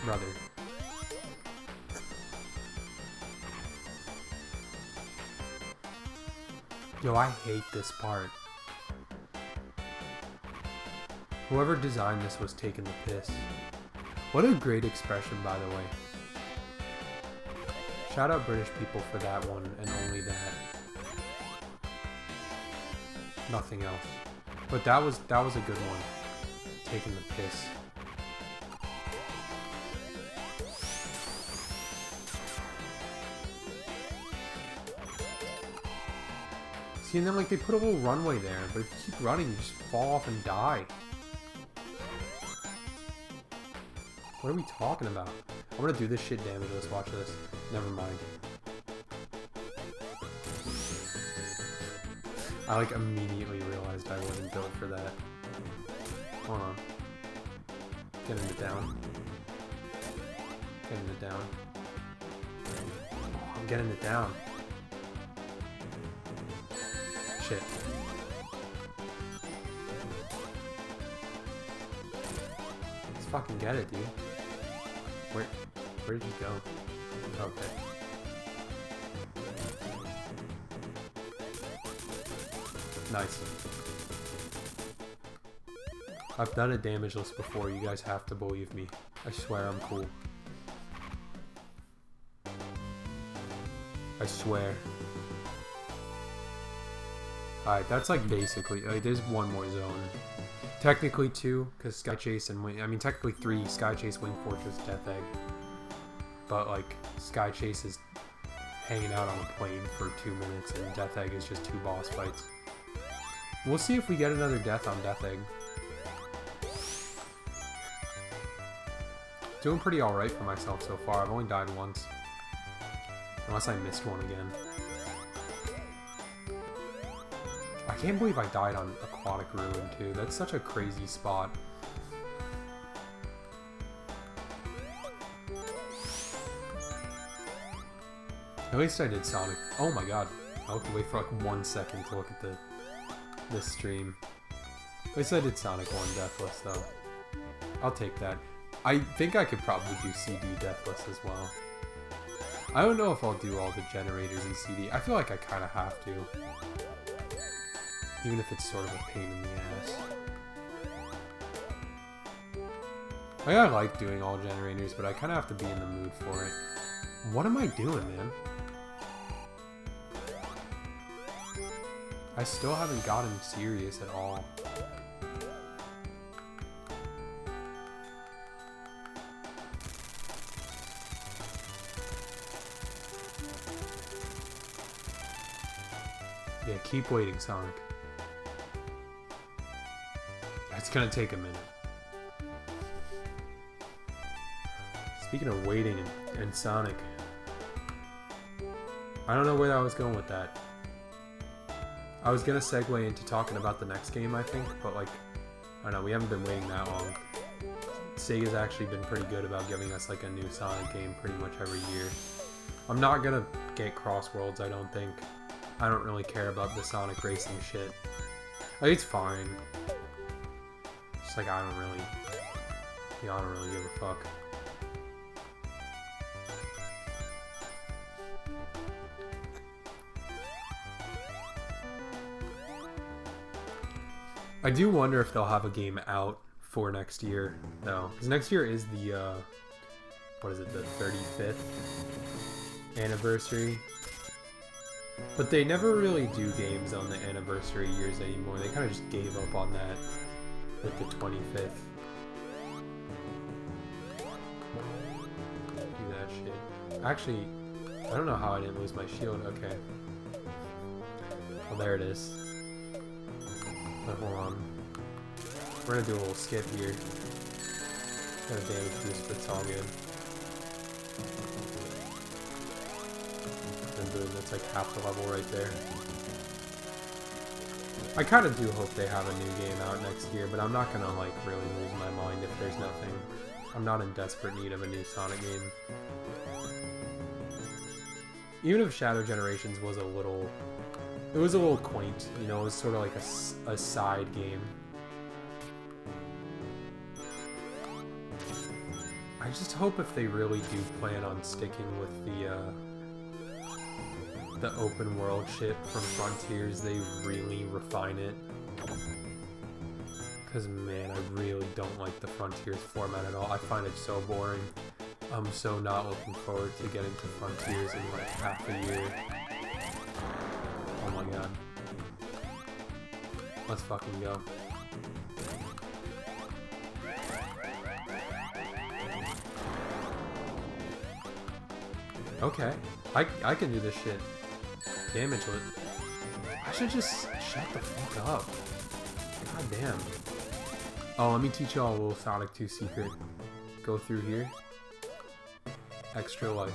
A: Brother. Yo, I hate this part. Whoever designed this was taking the piss. What a great expression, by the way. Shout out British people for that one, and only that. Nothing else. But that was a good one. Taking the piss. See, and then like they put a little runway there, but if you keep running, you just fall off and die. What are we talking about? I'm gonna do this shit damageless, watch this. Never mind. I like immediately realized I wasn't built for that. Hold on. Getting it down. Getting it down. Oh, I'm getting it down. Shit. Let's fucking get it, dude. Where? Where did he go? Okay. Nice. I've done a damage list before, you guys have to believe me. I swear I'm cool. I swear. Alright, that's like basically, like, there's one more zone. Technically two, because Sky Chase and I mean technically three, Sky Chase, Wing Fortress, Death Egg. But like, Sky Chase is hanging out on a plane for 2 minutes and Death Egg is just 2 boss fights. We'll see if we get another death on Death Egg. Doing pretty alright for myself so far. I've only died once. Unless I missed one again. I can't believe I died on Aquatic Ruin too. That's such a crazy spot. At least I did Sonic. Oh my god. I'll have to wait for like 1 second to look at this stream. At least I did Sonic 1 Deathless though. I'll take that. I think I could probably do CD Deathless as well. I don't know if I'll do all the generators in CD. I feel like I kind of have to. Even if it's sort of a pain in the ass. Like, I like doing all generators, but I kind of have to be in the mood for it. What am I doing, man? I still haven't gotten serious at all. Yeah, keep waiting, Sonic. It's gonna take a minute. Speaking of waiting and Sonic, I don't know where I was going with that. I was gonna segue into talking about the next game, I think, but like, I don't know, we haven't been waiting that long. Sega's actually been pretty good about giving us like a new Sonic game pretty much every year. I'm not gonna get Crossworlds, I don't think. I don't really care about the Sonic racing shit. Like, it's fine. It's like I don't really give a fuck. I do wonder if they'll have a game out for next year, though. Because next year is the, what is it, the 35th anniversary? But they never really do games on the anniversary years anymore. They kind of just gave up on that with the 25th. Do that shit. Actually, I don't know how I didn't lose my shield. Okay. Well, there it is. But hold on. We're gonna do a little skip here. Got a damage boost, but it's all good. And boom, that's like half the level right there. I kind of do hope they have a new game out next year, but I'm not gonna like really lose my mind if there's nothing. I'm not in desperate need of a new Sonic game. Even if Shadow Generations was a little... It was a little quaint, you know, it was sort of like a side game. I just hope if they really do plan on sticking with the open world shit from Frontiers, they really refine it. Because man, I really don't like the Frontiers format at all. I find it so boring. I'm so not looking forward to getting to Frontiers in like half a year. Oh my god. Let's fucking go. Okay. I can do this shit. Damage lit. I should just shut the fuck up. God damn. Oh, let me teach y'all a little Sonic 2 secret. Go through here. Extra life.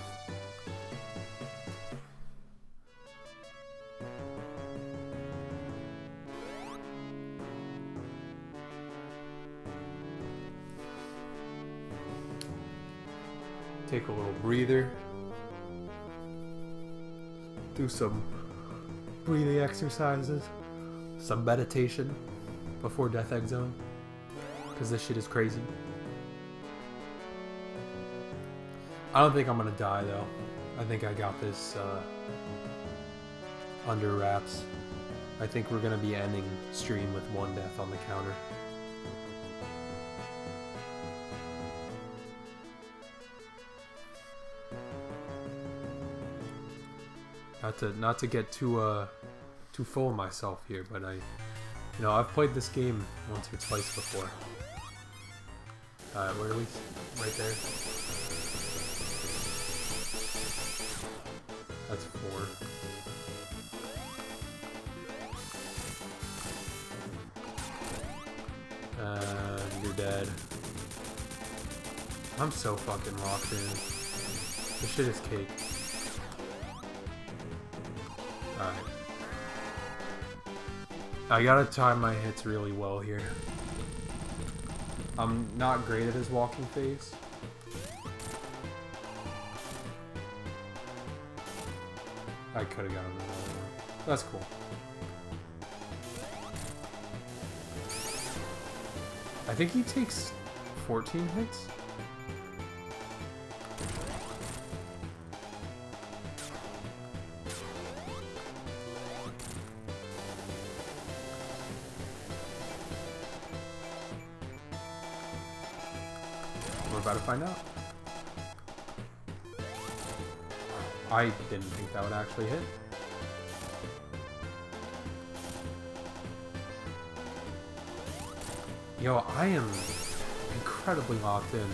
A: Take a little breather. Do some breathing exercises. Some meditation before Death Egg Zone. Because this shit is crazy. I don't think I'm gonna die though. I think I got this under wraps. I think we're gonna be ending stream with 1 death on the counter. Not to get too full of myself here, but I've played this game once or twice before. Where are we? Right there. That's 4. And you're dead. I'm so fucking locked in. This shit is cake. Alright. I gotta time my hits really well here. I'm not great at his walking phase. I could have gotten another one. That's cool. I think he takes 14 hits. We're about to find out. I didn't think that would actually hit. Yo, I am incredibly locked in.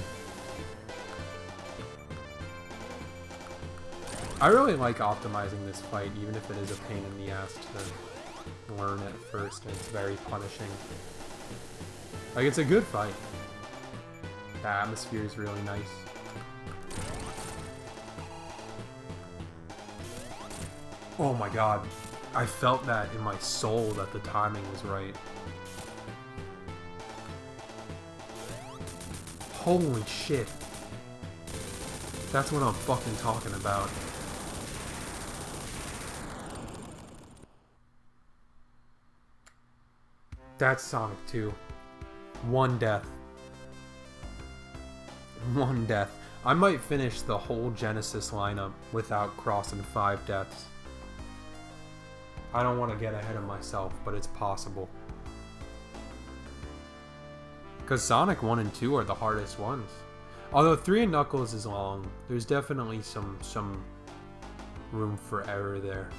A: I really like optimizing this fight, even if it is a pain in the ass to learn at first, and it's very punishing. Like, it's a good fight. The atmosphere is really nice. Oh my god. I felt that in my soul that the timing was right. Holy shit. That's what I'm fucking talking about. That's Sonic 2. 1 death. 1 death. I might finish the whole Genesis lineup without crossing 5 deaths. I don't want to get ahead of myself, but it's possible. Because Sonic 1 and 2 are the hardest ones. Although 3 and Knuckles is long, there's definitely some room for error there.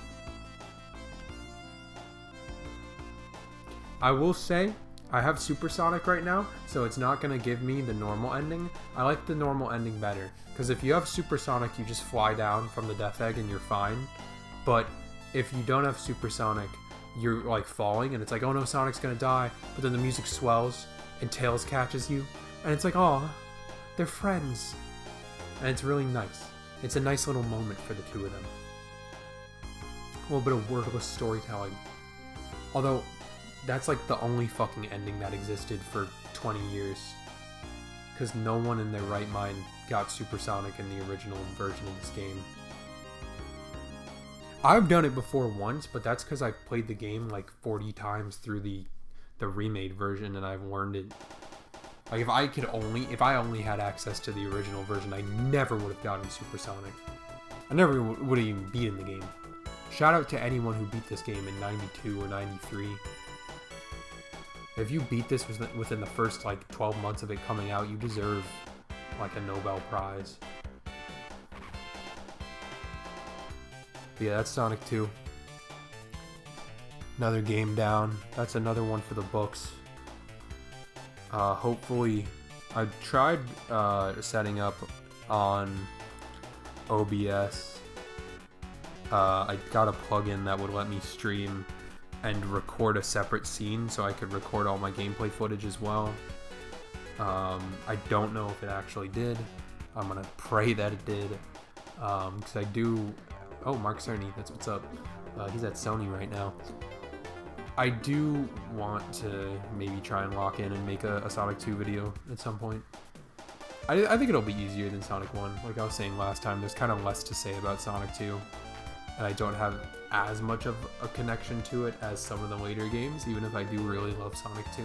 A: I will say, I have Super Sonic right now, so it's not going to give me the normal ending. I like the normal ending better. Because if you have Super Sonic, you just fly down from the Death Egg and you're fine. But if you don't have Super Sonic, you're like falling and it's like, oh no, Sonic's going to die. But then the music swells and Tails catches you. And it's like, oh, they're friends. And it's really nice. It's a nice little moment for the two of them. A little bit of wordless storytelling. Although, that's like the only fucking ending that existed for 20 years. Because no one in their right mind got Super Sonic in the original version of this game. I've done it before once, but that's because I've played the game like 40 times through the remade version and I've learned it. Like if I only had access to the original version, I never would have gotten Super Sonic. I never would have even beaten the game. Shout out to anyone who beat this game in 92 or 93. If you beat this within the first like 12 months of it coming out, you deserve like a Nobel Prize. But yeah, that's Sonic 2. Another game down. That's another one for the books. Hopefully, I tried setting up on OBS. I got a plugin that would let me stream and record a separate scene so I could record all my gameplay footage as well. I don't know if it actually did. I'm gonna pray that it did. Because I do... Oh, Mark Cerny, that's what's up. He's at Sony right now. I do want to maybe try and lock in and make a Sonic 2 video at some point. I think it'll be easier than Sonic 1. Like I was saying last time, there's kind of less to say about Sonic 2. And I don't have as much of a connection to it as some of the later games, even if I do really love Sonic 2.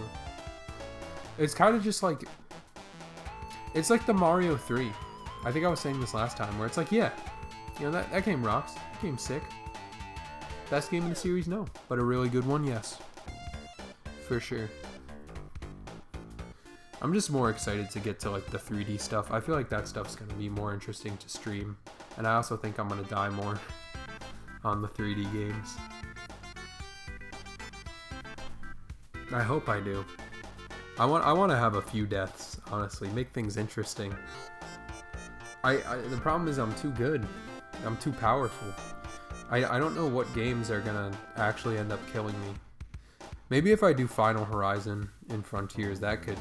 A: It's kind of just like... It's like the Mario 3. I think I was saying this last time, where it's like, yeah, you know, that game rocks. That game's sick. Best game in the series? No. But a really good one? Yes. For sure. I'm just more excited to get to like the 3D stuff. I feel like that stuff's going to be more interesting to stream. And I also think I'm going to die more on the 3D games. I hope I do. I want to have a few deaths, honestly. Make things interesting. The problem is I'm too good. I'm too powerful. I don't know what games are going to actually end up killing me. Maybe if I do Final Horizon in Frontiers, that could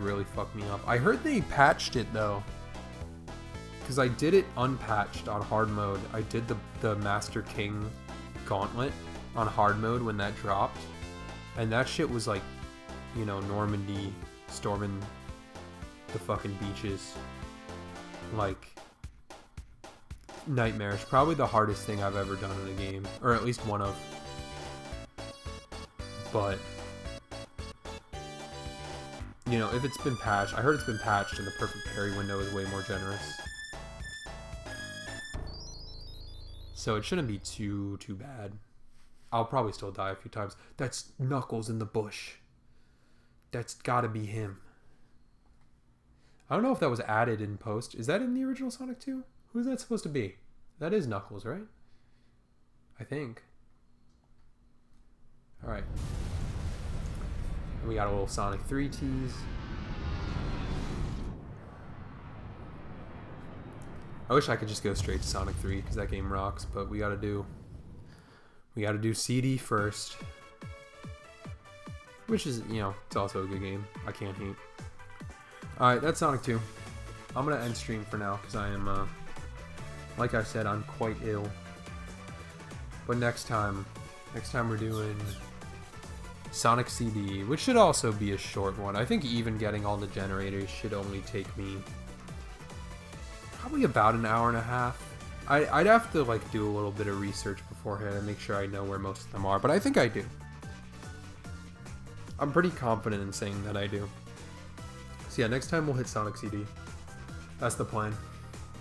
A: really fuck me up. I heard they patched it though, because I did it unpatched on hard mode. I did the Master King Gauntlet on hard mode when that dropped, and that shit was like, you know, Normandy storming the fucking beaches, like nightmarish. Probably the hardest thing I've ever done in a game, or at least one of. But you know, if it's been patched, I heard it's been patched and the perfect parry window is way more generous. So it shouldn't be too bad. I'll probably still die a few times. That's Knuckles in the bush. That's gotta be him. I don't know if that was added in post. Is that in the original Sonic 2? Who's that supposed to be? That is Knuckles, right? I think. Alright. We got a little Sonic 3 tease. I wish I could just go straight to Sonic 3 because that game rocks, but we gotta do CD first. Which is, you know, it's also a good game. I can't hate. Alright, that's Sonic 2. I'm gonna end stream for now because I am, like I said, I'm quite ill. But next time we're doing Sonic CD, which should also be a short one. I think even getting all the generators should only take me probably about an hour and a half. I'd have to like do a little bit of research beforehand and make sure I know where most of them are, but I think I do. I'm pretty confident in saying that I do. So yeah, next time we'll hit Sonic CD. That's the plan.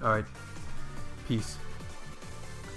A: Alright. Peace.